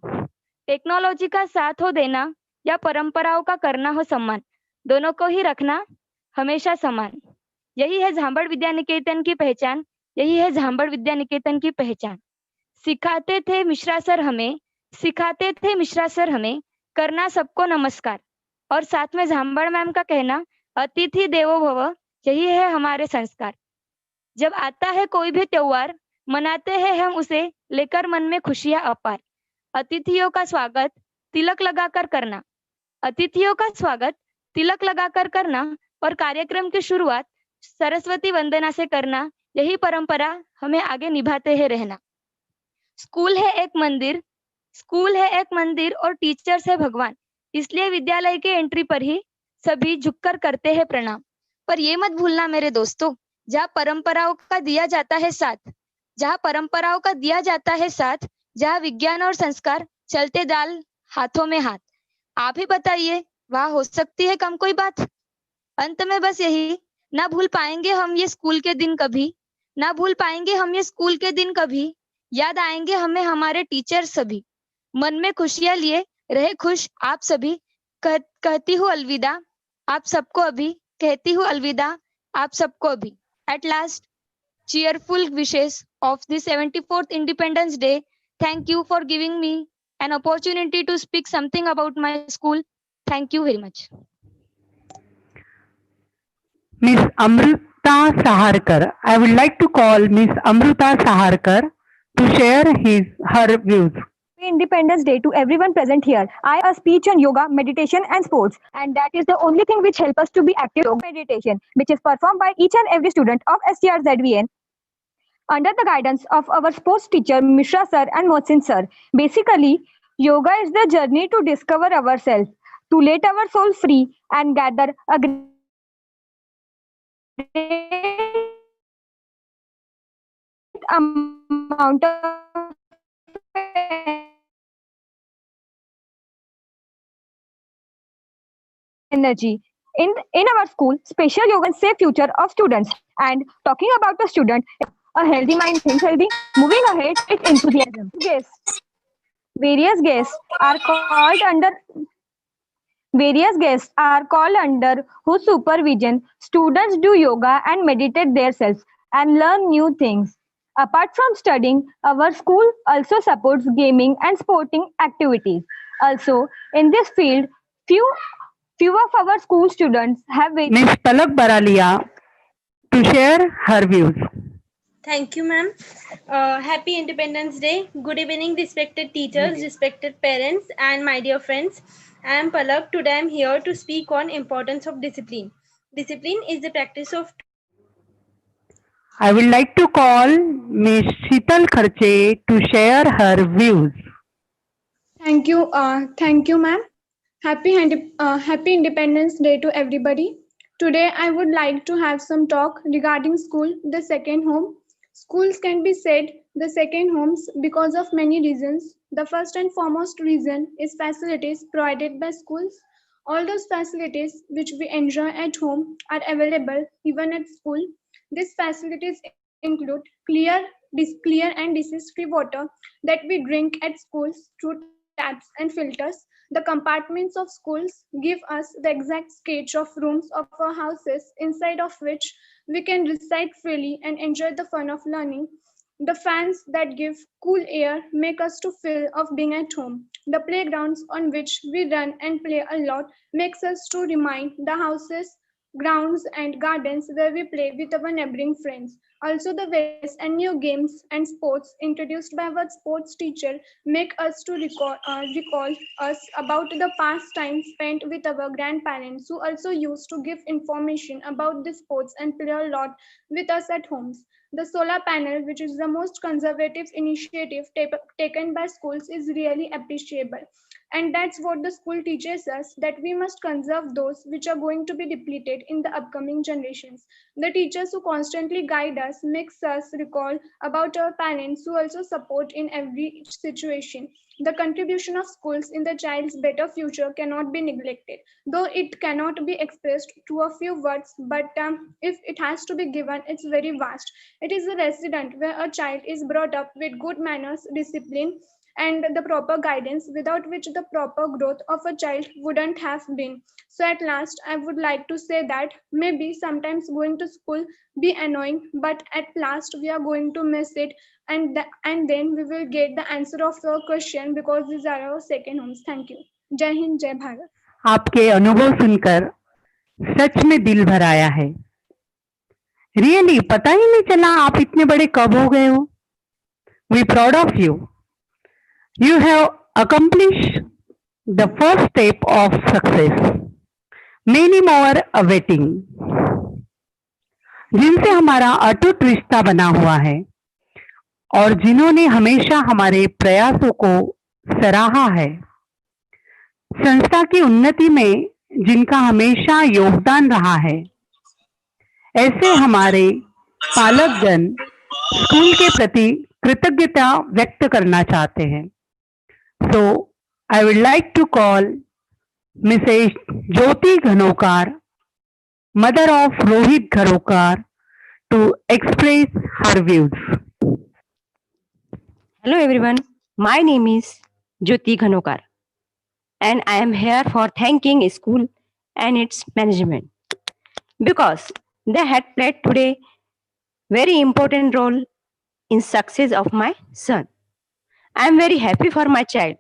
टेक्नोलॉजी का साथ हो देना या परंपराओं का करना हो सम्मान, दोनों को ही रखना हमेशा समान. यही है झांबड़ विद्या निकेतन की पहचान, यही है झांबड़ विद्या निकेतन की पहचान. सिखाते थे मिश्रा सर हमें, सिखाते थे मिश्रा सर हमें करना सबको नमस्कार. और साथ में झांबड़ मैम का कहना अतिथि देवो भव, यही है हमारे संस्कार. जब आता है कोई भी त्योहार मनाते हैं हम उसे लेकर मन में खुशियां अपार. अतिथियों का स्वागत तिलक लगाकर करना, अतिथियों का स्वागत तिलक लगाकर करना और कार्यक्रम की शुरुआत सरस्वती वंदना से करना, यही परंपरा हमें आगे निभाते हैं रहना. स्कूल है एक मंदिर, स्कूल है एक मंदिर और टीचर्स है भगवान, इसलिए विद्यालय के एंट्री पर ही सभी झुककर करते हैं प्रणाम. पर ये मत भूलना मेरे दोस्तों, जहाँ परंपराओं का दिया जाता है साथ, जहाँ परंपराओं का दिया जाता है साथ, जहाँ विज्ञान और संस्कार चलते दाल हाथों में हाथ. आप ही बताइए वहाँ हो सकती है कम कोई बात. अंत में बस यही, ना भूल पाएंगे हम ये स्कूल के दिन कभी, ना भूल पाएंगे हम ये स्कूल के दिन कभी. याद आएंगे हमें हमारे टीचर सभी, मन में खुशियां लिए रहे खुश आप सभी. कहती हूँ अलविदा आप सबको अभी, कहती हूँ अलविदा आप सबको अभी. At last, cheerful wishes of the 74th Independence Day. Thank you for giving me an opportunity to speak something about my school. Thank you very much. Miss Amruta Saharkar. I would like to call Miss Amruta Saharkar to share her views. Independence Day to everyone present here. I a speech on yoga, meditation and sports, and that is the only thing which help us to be active. Yoga meditation, which is performed by each and every student of STRZVN under the guidance of our sports teacher Mishra sir and Mohsin sir. Basically, yoga is the journey to discover ourselves, to let our soul free and gather a great amount of energy. In our school, special yoga safe future of students. And talking about the student, a healthy mind thinks healthy. Moving ahead with enthusiasm. Various guests are called under whose supervision students do yoga and meditate themselves and learn new things. Apart from studying, our school also supports gaming and sporting activities. Also, in this field, few of our school students have... Miss Palak Baralia to share her views. Thank you, ma'am. Happy Independence Day. Good evening, respected teachers, respected parents, and my dear friends. I am Palak. Today I am here to speak on importance of discipline. Discipline is the practice of... I would like to call Ms. Sheetal Kharche to share her views. Thank you, ma'am. Happy Independence Day to everybody. Today, I would like to have some talk regarding school, the second home. Schools can be said the second homes because of many reasons. The first and foremost reason is facilities provided by schools. All those facilities which we enjoy at home are available even at school. These facilities include clear and disease-free water that we drink at schools through taps and filters. The compartments of schools give us the exact sketch of rooms of our houses inside of which we can recite freely and enjoy the fun of learning. The fans that give cool air make us to feel of being at home. The playgrounds on which we run and play a lot makes us to remind the houses, grounds and gardens where we play with our neighboring friends. Also, the various and new games and sports introduced by our sports teacher make us to recall us about the past time spent with our grandparents who also used to give information about the sports and play a lot with us at homes. The solar panel, which is the most conservative initiative taken by schools, is really appreciable. And that's what the school teaches us, that we must conserve those which are going to be depleted in the upcoming generations. The teachers who constantly guide us makes us recall about our parents who also support in every situation. The contribution of schools in the child's better future cannot be neglected, though it cannot be expressed through a few words, but if it has to be given, it's very vast. It is a resident where a child is brought up with good manners, discipline, and the proper guidance, without which the proper growth of a child wouldn't have been. So at last, I would like to say that maybe sometimes going to school be annoying, but at last we are going to miss it, and then we will get the answer of your question because these are our second homes. Thank you. Jai Hind, Jai Bharat. आपके अनुभव सुनकर सच में दिल भर आया है। Really पता ही नहीं चला आप इतने बड़े कब हो गए हो। We proud of you. You have accomplished the first step of success. Many more awaiting. जिनसे हमारा अटूट रिश्ता बना हुआ है और जिन्होंने हमेशा हमारे प्रयासों को सराहा है, संस्था की उन्नति में जिनका हमेशा योगदान रहा है, ऐसे हमारे पालकगण स्कूल के प्रति कृतज्ञता व्यक्त करना चाहते हैं। So, I would like to call Mrs. Jyoti Ghanokar, mother of Rohit Ghanokar, to express her views. Hello everyone, my name is Jyoti Ghanokar and I am here for thanking school and its management because they had played today very important role in success of my son. I am very happy for my child.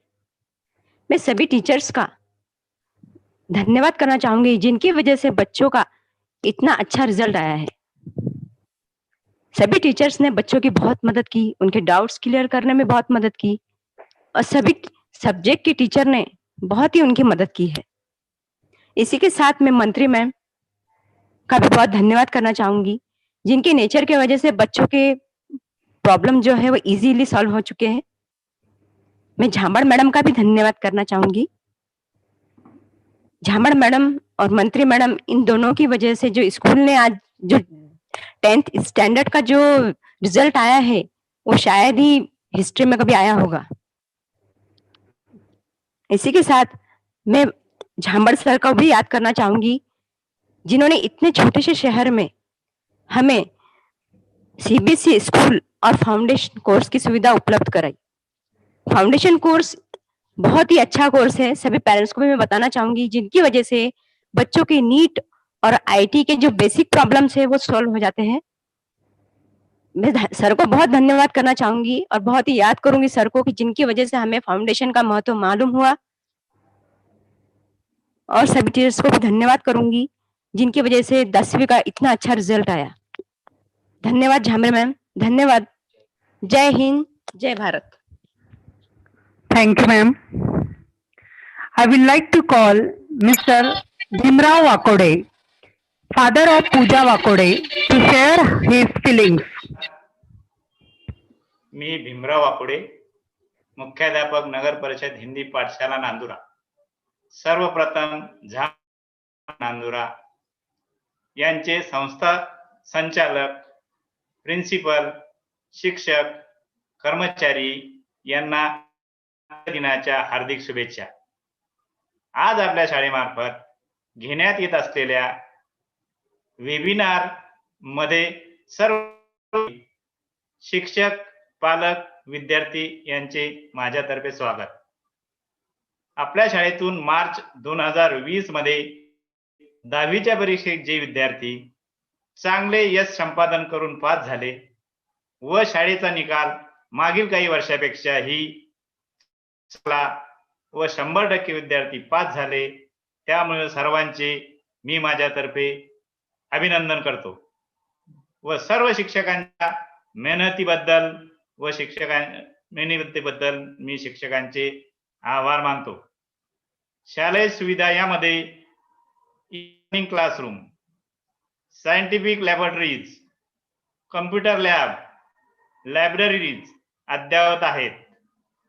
मैं सभी teachers का धन्यवाद करना चाहूंगी जिनकी वजह से बच्चों का इतना अच्छा रिजल्ट आया है। सभी टीचर्स ने बच्चों की बहुत मदद की, उनके डाउट्स क्लियर करने में बहुत मदद की और सभी सब्जेक्ट के टीचर ने बहुत ही उनकी मदद की है। इसी के साथ मैं मंत्री मैम का भी बहुत धन्यवाद करना चाहूंगी जिनके नेचर के वजह से बच्चों के प्रॉब्लम जो है वो इजीली सॉल्व हो चुके हैं। मैं झांबड़ मैडम का भी धन्यवाद करना चाहूंगी। झांबड़ मैडम और मंत्री मैडम इन दोनों की वजह से जो स्कूल ने आज जो 10th स्टैंडर्ड का जो रिजल्ट आया है वो शायद ही हिस्ट्री में कभी आया होगा। इसी के साथ मैं झांबड़ सर को भी याद करना चाहूंगी जिन्होंने इतने छोटे से शहर में हमें सीबीएसई स्कूल और फाउंडेशन कोर्स की सुविधा उपलब्ध कराई। फाउंडेशन कोर्स बहुत ही अच्छा कोर्स है, सभी पेरेंट्स को भी मैं बताना चाहूंगी जिनकी वजह से बच्चों के नीट और आईटी के जो बेसिक प्रॉब्लम्स है वो सॉल्व हो जाते हैं। मैं सर को बहुत धन्यवाद करना चाहूंगी और बहुत ही याद करूंगी सर को कि जिनकी वजह से हमें फाउंडेशन का महत्व मालूम हुआ और सभी टीचर्स को भी धन्यवाद करूंगी जिनकी वजह से 10वीं का इतना अच्छा रिजल्ट आया। धन्यवाद झांबड़ मैम, धन्यवाद। जय हिंद, जय Bharat. Thank you, ma'am. I would like to call Mr. Bhimrao Akode, father of Pooja Wakode, to share his feelings. मी भीमराव वाकोडे, मुख्याध्यापक नगर परिषद हिंदी पाठशाला नांदुरा. सर्वप्रथम नांदुरा यांचे संस्था संचालक, प्रिन्सिपल, शिक्षक, कर्मचारी यांना दिनाच्या हार्दिक शुभेच्छा. आज आपल्या शाळेमार्फत घेण्यात येत असलेल्या वेबिनार मध्ये सर्व शिक्षक, पालक, विद्यार्थी यांचे माझ्यातर्फे स्वागत. आपल्या शाळेतून मार्च 2020 मध्ये 10वीच्या परीक्षेत जे विद्यार्थी चांगले यश संपादन करून पास झाले व शाळेचा निकाल मागील काही वर्षापेक्षाही व 100% विद्यार्थी पास झाले, त्यामुळे सर्वांचे मी माझ्यातर्फे अभिनंदन करतो व सर्व शिक्षकांच्या मेहनतीबद्दल मी शिक्षकांचे आभार मानतो. शालेय सुविधा यामध्ये evening classroom, scientific laboratories, computer lab, libraries अद्ययावत आहेत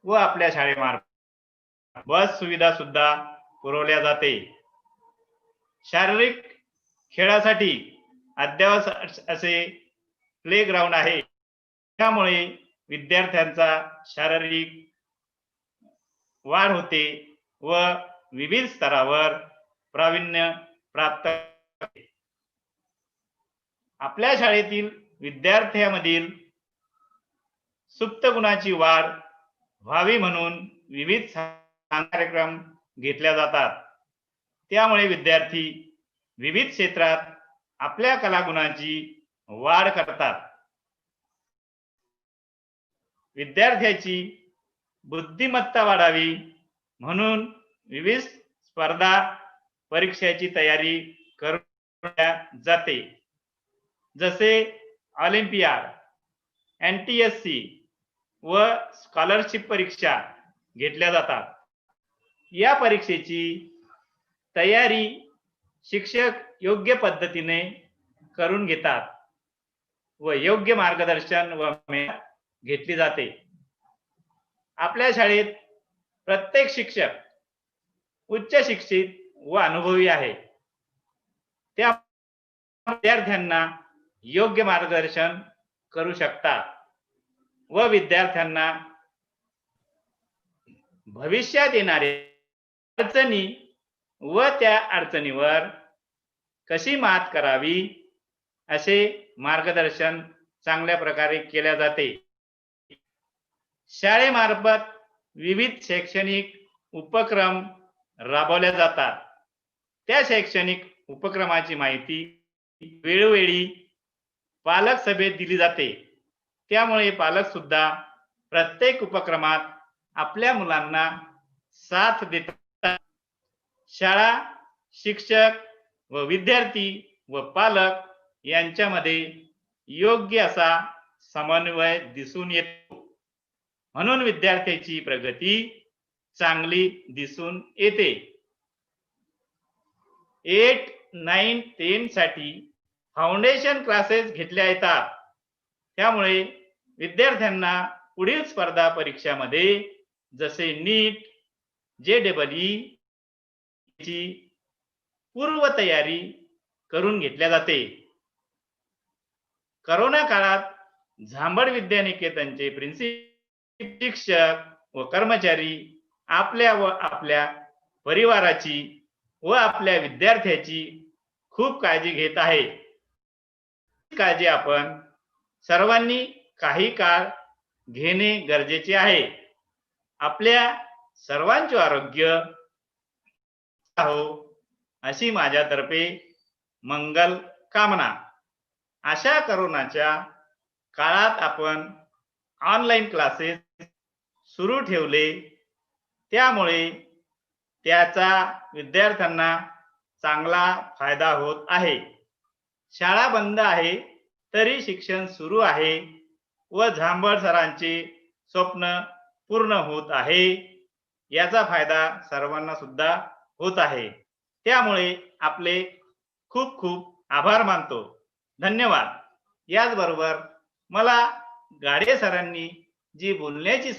व आपल्या शाळेमार्फत बस सुविधा सुद्धा पुरवल्या जाते. शारीरिक खेळासाठी अद्ययावत असे प्ले ग्राउंड आहे, त्यामुळे विद्यार्थ्यांचा शारीरिक वाढ होते व विविध स्तरावर प्रावीण्य प्राप्त होते. आपल्या शाळेतील विद्यार्थ्यांमधील सुप्त गुणाची वाढ व्हावी म्हणून विविध कार्यक्रम घेतले जातात. त्यामुळे विद्यार्थी विविध क्षेत्रात आपल्या कलागुणांची वाढ करतात. विद्यार्थ्याची बुद्धिमत्ता वाढावी म्हणून विविध स्पर्धा परीक्षेची तयारी करण्यात जाते, जसे ऑलिम्पियाड, NTSC व स्कॉलरशिप परीक्षा घेतल्या जातात. या परीक्षेची तयारी शिक्षक योग्य पद्धतीने करून घेतात व योग्य मार्गदर्शन व मेहनत घेतली जाते. आपल्या शाळेत प्रत्येक शिक्षक उच्च शिक्षित व अनुभवी आहे, त्या विद्यार्थ्यांना योग्य मार्गदर्शन करू शकतात व विद्यार्थ्यांना भविष्यात येणाऱ्या अडचणी व त्या अडचणीवर कशी मात करावी असे मार्गदर्शन चांगल्या प्रकारे केले जाते. शाळेमार्फत विविध शैक्षणिक उपक्रम राबवले जातात. त्या शैक्षणिक उपक्रमाची माहिती वेळोवेळी पालक सभेत दिली जाते. त्यामुळे पालक सुद्धा प्रत्येक उपक्रमात आपल्या मुलांना साथ देतात. शाळा, शिक्षक व विद्यार्थी व पालक यांच्यामध्ये योग्य असा समन्वय दिसून येतो, म्हणून विद्यार्थ्याची प्रगती चांगली दिसून येते. 8, 9, 10 साठी फाउंडेशन क्लासेस घेतल्या येतात. त्यामुळे विद्यार्थ्यांना पुढील स्पर्धा परीक्षामध्ये जसे नीट, JEE ची पूर्व तयारी करून घेतल्या जाते. करोना काळात झांबड विद्यानिकेतनचे प्रिन्सिपल, शिक्षक व कर्मचारी आपल्या व आपल्या परिवाराची व आपल्या विद्यार्थ्याची खूप काळजी घेत आहे. काळजी आपण सर्वांनी काही काळ घेणे गरजेचे आहे. आपल्या सर्वांचे आरोग्य हो अशी माझ्यातर्फे मंगल कामना. अशा करोनाच्या काळात आपण ऑनलाईन क्लासेस सुरू ठेवले, त्यामुळे त्याचा विद्यार्थ्यांना चांगला फायदा होत आहे. शाळा बंद आहे तरी शिक्षण सुरू आहे व झांबड सरांचे स्वप्न पूर्ण होत आहे. याचा फायदा सर्वांना सुद्धा होत आहे. त्यामुळे आपले खूप खूप आभार मानतो. धन्यवाद. याचबरोबर मला गाडे सरांनी जी बोलण्याची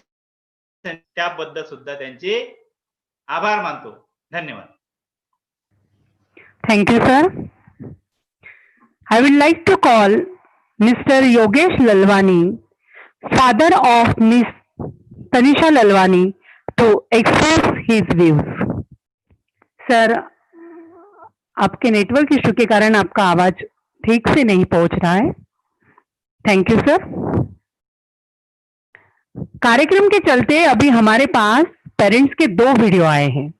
त्याबद्दल सुद्धा त्यांचे आभार मानतो. धन्यवाद. Thank you, sir. I would like to call Mr. Yogesh Lalwani, father of Miss Tanisha Lalwani, to express his views. Sir, आपके नेटवर्क इशू के कारण आपका आवाज ठीक से नहीं पहुंच रहा है. Thank you sir. कार्यक्रम के चलते अभी हमारे पास पेरेंट्स के 2 वीडियो आए हैं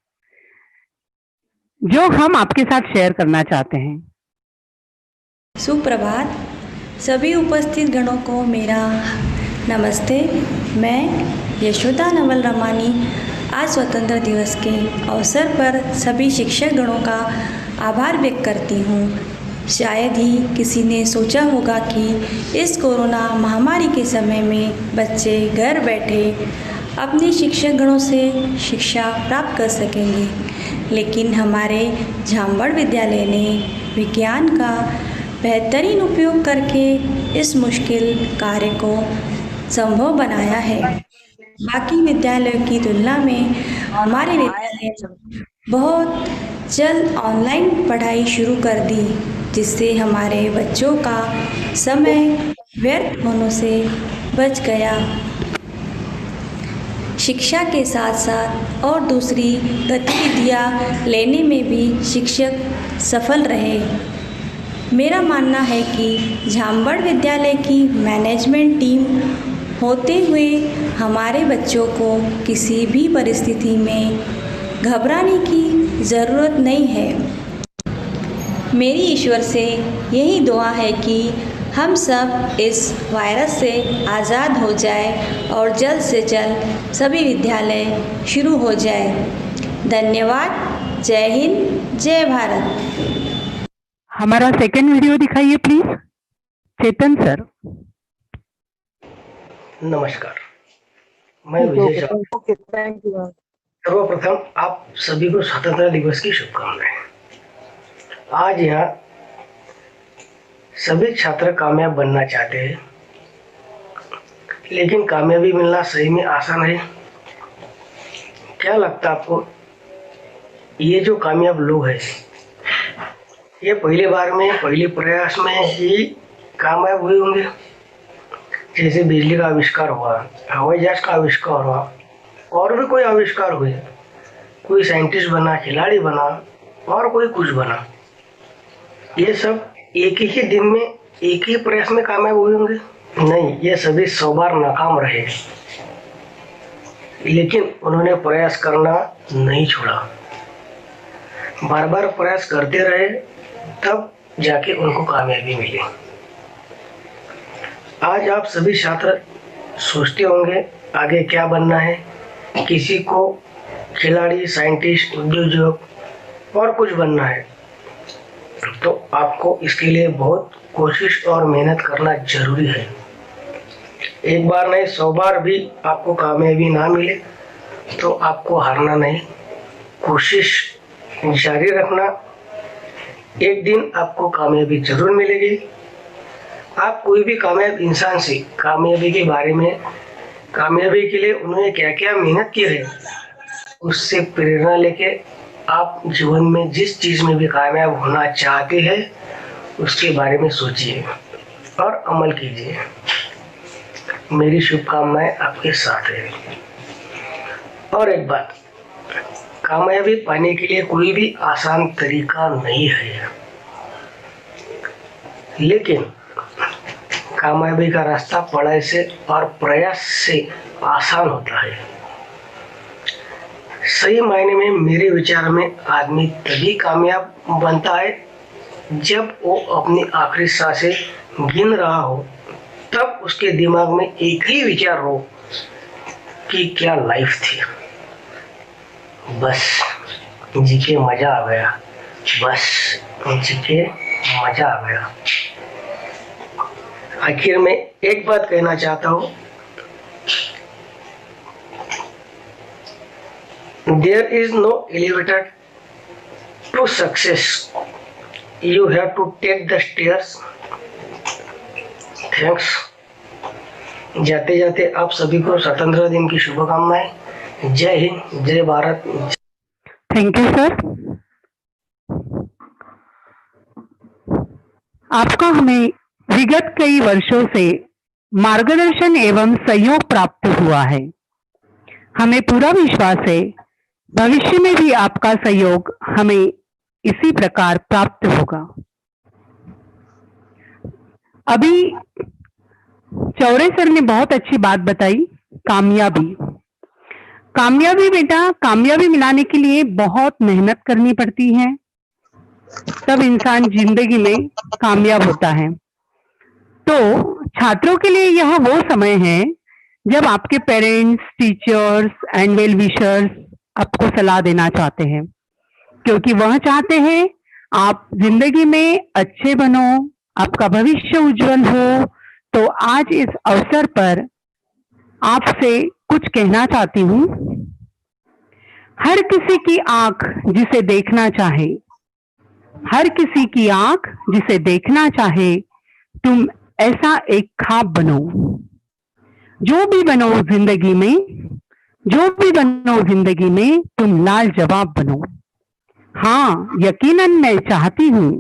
जो हम आपके साथ शेयर करना चाहते हैं. सुप्रभात. सभी उपस्थित गणों को मेरा नमस्ते. मैं यशोदा नवल रमानी आज स्वतंत्र दिवस के अवसर पर सभी शिक्षक गणों का आभार व्यक्त करती हूँ. शायद ही किसी ने सोचा होगा कि इस कोरोना महामारी के समय में बच्चे घर बैठे अपने शिक्षक गणों से शिक्षा प्राप्त कर सकेंगे, लेकिन हमारे झांबड़ विद्यालय ने विज्ञान का बेहतरीन उपयोग करके इस मुश्किल कार्य को संभव बनाया है. बाकी विद्यालयों की तुलना में हमारे विद्यालय ने बहुत जल्द ऑनलाइन पढ़ाई शुरू कर दी, जिससे हमारे बच्चों का समय व्यर्थ होने से बच गया. शिक्षा के साथ साथ और दूसरी गतिविधियां लेने में भी शिक्षक सफल रहे. मेरा मानना है कि झांबड़ विद्यालय की मैनेजमेंट टीम होते हुए हमारे बच्चों को किसी भी परिस्थिति में घबराने की ज़रूरत नहीं है. मेरी ईश्वर से यही दुआ है कि हम सब इस वायरस से आज़ाद हो जाए और जल्द से जल्द सभी विद्यालय शुरू हो जाए. धन्यवाद. जय हिंद, जय भारत. हमारा सेकंड वीडियो दिखाइए प्लीज. Chetan sir. नमस्कार, मैं विजय झा. सर्वप्रथम आप सभी को स्वतंत्रता दिवस की शुभकामनाएं. आज यहाँ सभी छात्र कामयाब बनना चाहते हैं, लेकिन कामयाबी मिलना सही में आसान है? क्या लगता है आपको? ये जो कामयाब लोग हैं, ये पहली बार में पहले प्रयास में ही कामयाब हुए होंगे? जैसे बिजली का आविष्कार हुआ, हवाई जहाज का आविष्कार हुआ, और भी कोई आविष्कार हुए, कोई साइंटिस्ट बना, खिलाड़ी बना, और कोई कुछ बना. ये सब एक ही दिन में एक ही प्रयास में कामयाब हुए होंगे? नहीं, ये सभी 100 बार नाकाम रहे, लेकिन उन्होंने प्रयास करना नहीं छोड़ा. बार बार प्रयास करते रहे, तब जाके उनको कामयाबी मिली. आज आप सभी छात्र सोचते होंगे आगे क्या बनना है. किसी को खिलाड़ी, साइंटिस्ट, उद्योजक और कुछ बनना है, तो आपको इसके लिए बहुत कोशिश और मेहनत करना जरूरी है. एक बार नहीं, 100 बार भी आपको कामयाबी ना मिले तो आपको हारना नहीं, कोशिश जारी रखना. एक दिन आपको कामयाबी जरूर मिलेगी. आप कोई भी कामयाब इंसान से कामयाबी के बारे में, कामयाबी के लिए उन्होंने क्या क्या मेहनत की है, उससे प्रेरणा लेके आप जीवन में जिस चीज में भी कामयाब होना चाहते हैं उसके बारे में सोचिए और अमल कीजिए. मेरी शुभकामनाएं आपके साथ है. और एक बात, कामयाबी पाने के लिए कोई भी आसान तरीका नहीं है, लेकिन कामयाबी का रास्ता पढ़ाई से और प्रयास से आसान होता है. सही मायने में मेरे विचार में आदमी तभी कामयाब बनता है जब वो अपनी आखिरी सांसें गिन रहा हो, तब उसके दिमाग में एक ही विचार हो कि क्या लाइफ थी. बस जी के मजा आ गया, बस जी के मजा आ गया. आखिर में एक बात कहना चाहता हूँ, there is no elevator to success. you have to take the stairs. Thanks. जाते जाते आप सभी को स्वतंत्रता दिन की शुभकामनाएं। जय हिंद, जय भारत। Thank you sir. आपका हमें विगत कई वर्षों से मार्गदर्शन एवं सहयोग प्राप्त हुआ है। हमें पूरा विश्वास है भविष्य में भी आपका सहयोग हमें इसी प्रकार प्राप्त होगा। अभी चौरे सर ने बहुत अच्छी बात बताई, कामयाबी। कामयाबी बेटा, कामयाबी मिलाने के लिए बहुत मेहनत करनी पड़ती है, तब इंसान जिंदगी में कामयाब होता है। तो छात्रों के लिए यह वो समय है जब आपके parents, teachers and well wishers आपको सलाह देना चाहते हैं, क्योंकि वह चाहते हैं आप जिंदगी में अच्छे बनो, आपका भविष्य उज्जवल हो। तो आज इस अवसर पर आपसे कुछ कहना चाहती हूँ। हर किसी की आंख जिसे देखना चाहे, हर किसी की आंख जिसे देखना चाहे, तुम ऐसा एक ख्वाब बनो। जो भी बनो जिंदगी में, जो भी बनो जिंदगी में, तुम लाजवाब बनो। हाँ यकीनन मैं चाहती हूँ,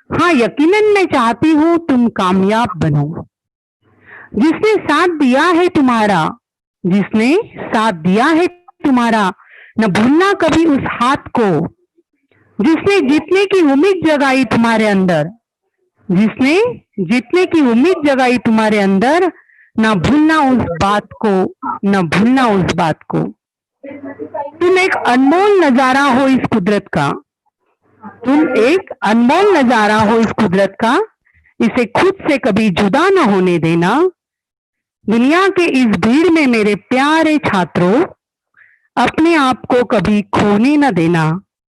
हाँ यकीनन मैं चाहती हूँ तुम कामयाब बनो। जिसने साथ दिया है तुम्हारा, जिसने साथ दिया है तुम्हारा, न भूलना कभी उस हाथ को। जिसने जीतने की उम्मीद जगाई तुम्हारे अंदर, जिसने जीतने की उम्मीद जगाई तुम्हारे अंदर, न भूलना उस बात को, न भूलना उस बात को। तुम एक अनमोल नजारा हो इस कुदरत का, तुम एक अनमोल नजारा हो इस कुदरत का। इसे खुद से कभी जुदा न होने देना। दुनिया के इस भीड़ में मेरे प्यारे छात्रों, अपने आप को कभी खोने न देना,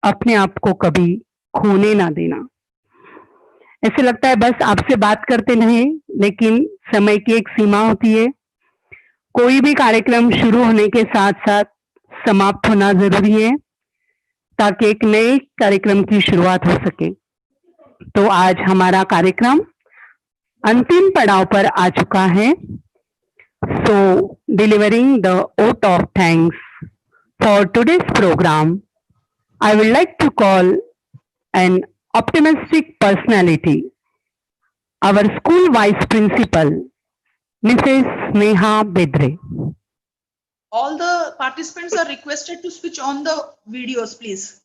अपने आप को कभी खोने ना देना। ऐसे लगता है बस आपसे बात करते नहीं, लेकिन समय की एक सीमा होती है। कोई भी कार्यक्रम शुरू होने के साथ साथ समाप्त होना जरूरी है, ताकि एक नए कार्यक्रम की शुरुआत हो सके। तो आज हमारा कार्यक्रम अंतिम पड़ाव पर आ चुका है। So, delivering the vote of thanks for today's program, I would like to call an optimistic personality, our school vice principal, Mrs. Neha Bedre. All the participants are requested to switch on the videos, please.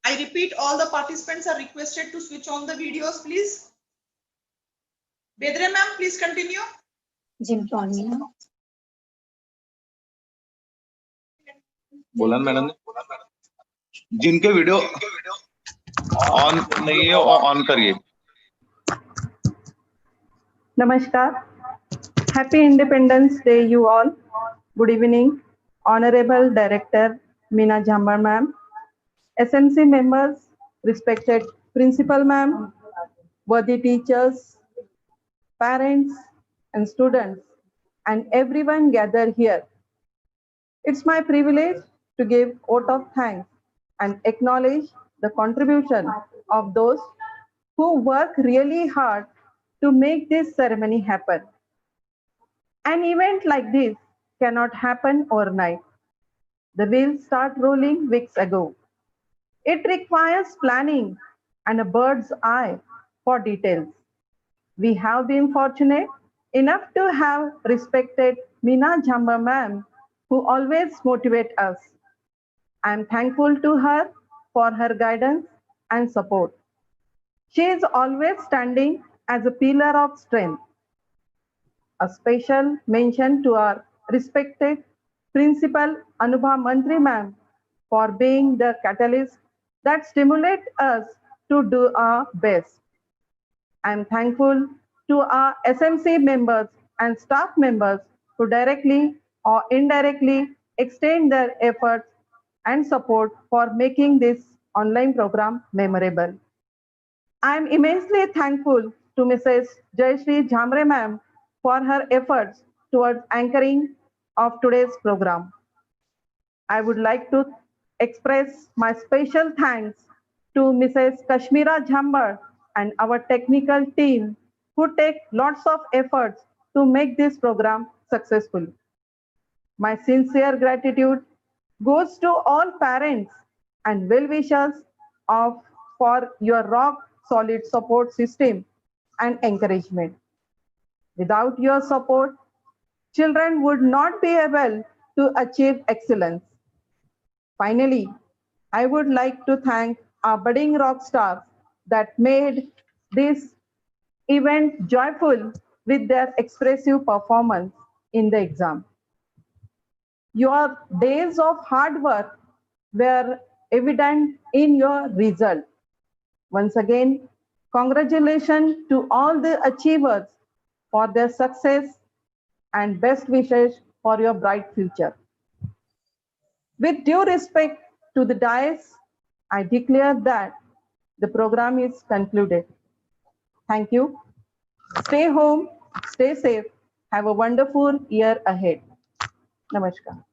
I repeat, all the participants are requested to switch on the videos, please. Bedre ma'am, please continue. बोला madam ने, जिनके video on नहीं है वो on करिए। Namaskar. Happy Independence Day, you all. Good evening, Honorable Director Meena Jhambar ma'am, SMC members, respected Principal ma'am, worthy teachers, parents and students, and everyone gathered here. It's my privilege to give vote of thanks and acknowledge the contribution of those who work really hard to make this ceremony happen. An event like this cannot happen overnight. The wheels start rolling weeks ago. It requires planning and a bird's eye for details. We have been fortunate enough to have respected Meena Jhambar ma'am, who always motivate us. I am thankful to her for her guidance and support. She is always standing as a pillar of strength. A special mention to our respected Principal Anubha Mantri ma'am for being the catalyst that stimulate us to do our best. I am thankful to our SMC members and staff members who directly or indirectly extend their efforts and support for making this online program memorable. I am immensely thankful to Mrs. Jayashree Jhamre ma'am for her efforts towards anchoring of today's program. I would like to express my special thanks to Mrs. Kashmira Jhambar and our technical team who take lots of efforts to make this program successful. My sincere gratitude goes to all parents and well-wishers for your rock-solid support system and encouragement. Without your support, children would not be able to achieve excellence. Finally, I would like to thank our budding rock stars that made this event joyful with their expressive performance in the exam. Your days of hard work were evident in your result. Once again, congratulations to all the achievers for their success and best wishes for your bright future. With due respect to the dais, I declare that the program is concluded. Thank you. Stay home, stay safe. Have a wonderful year ahead. Namaskar.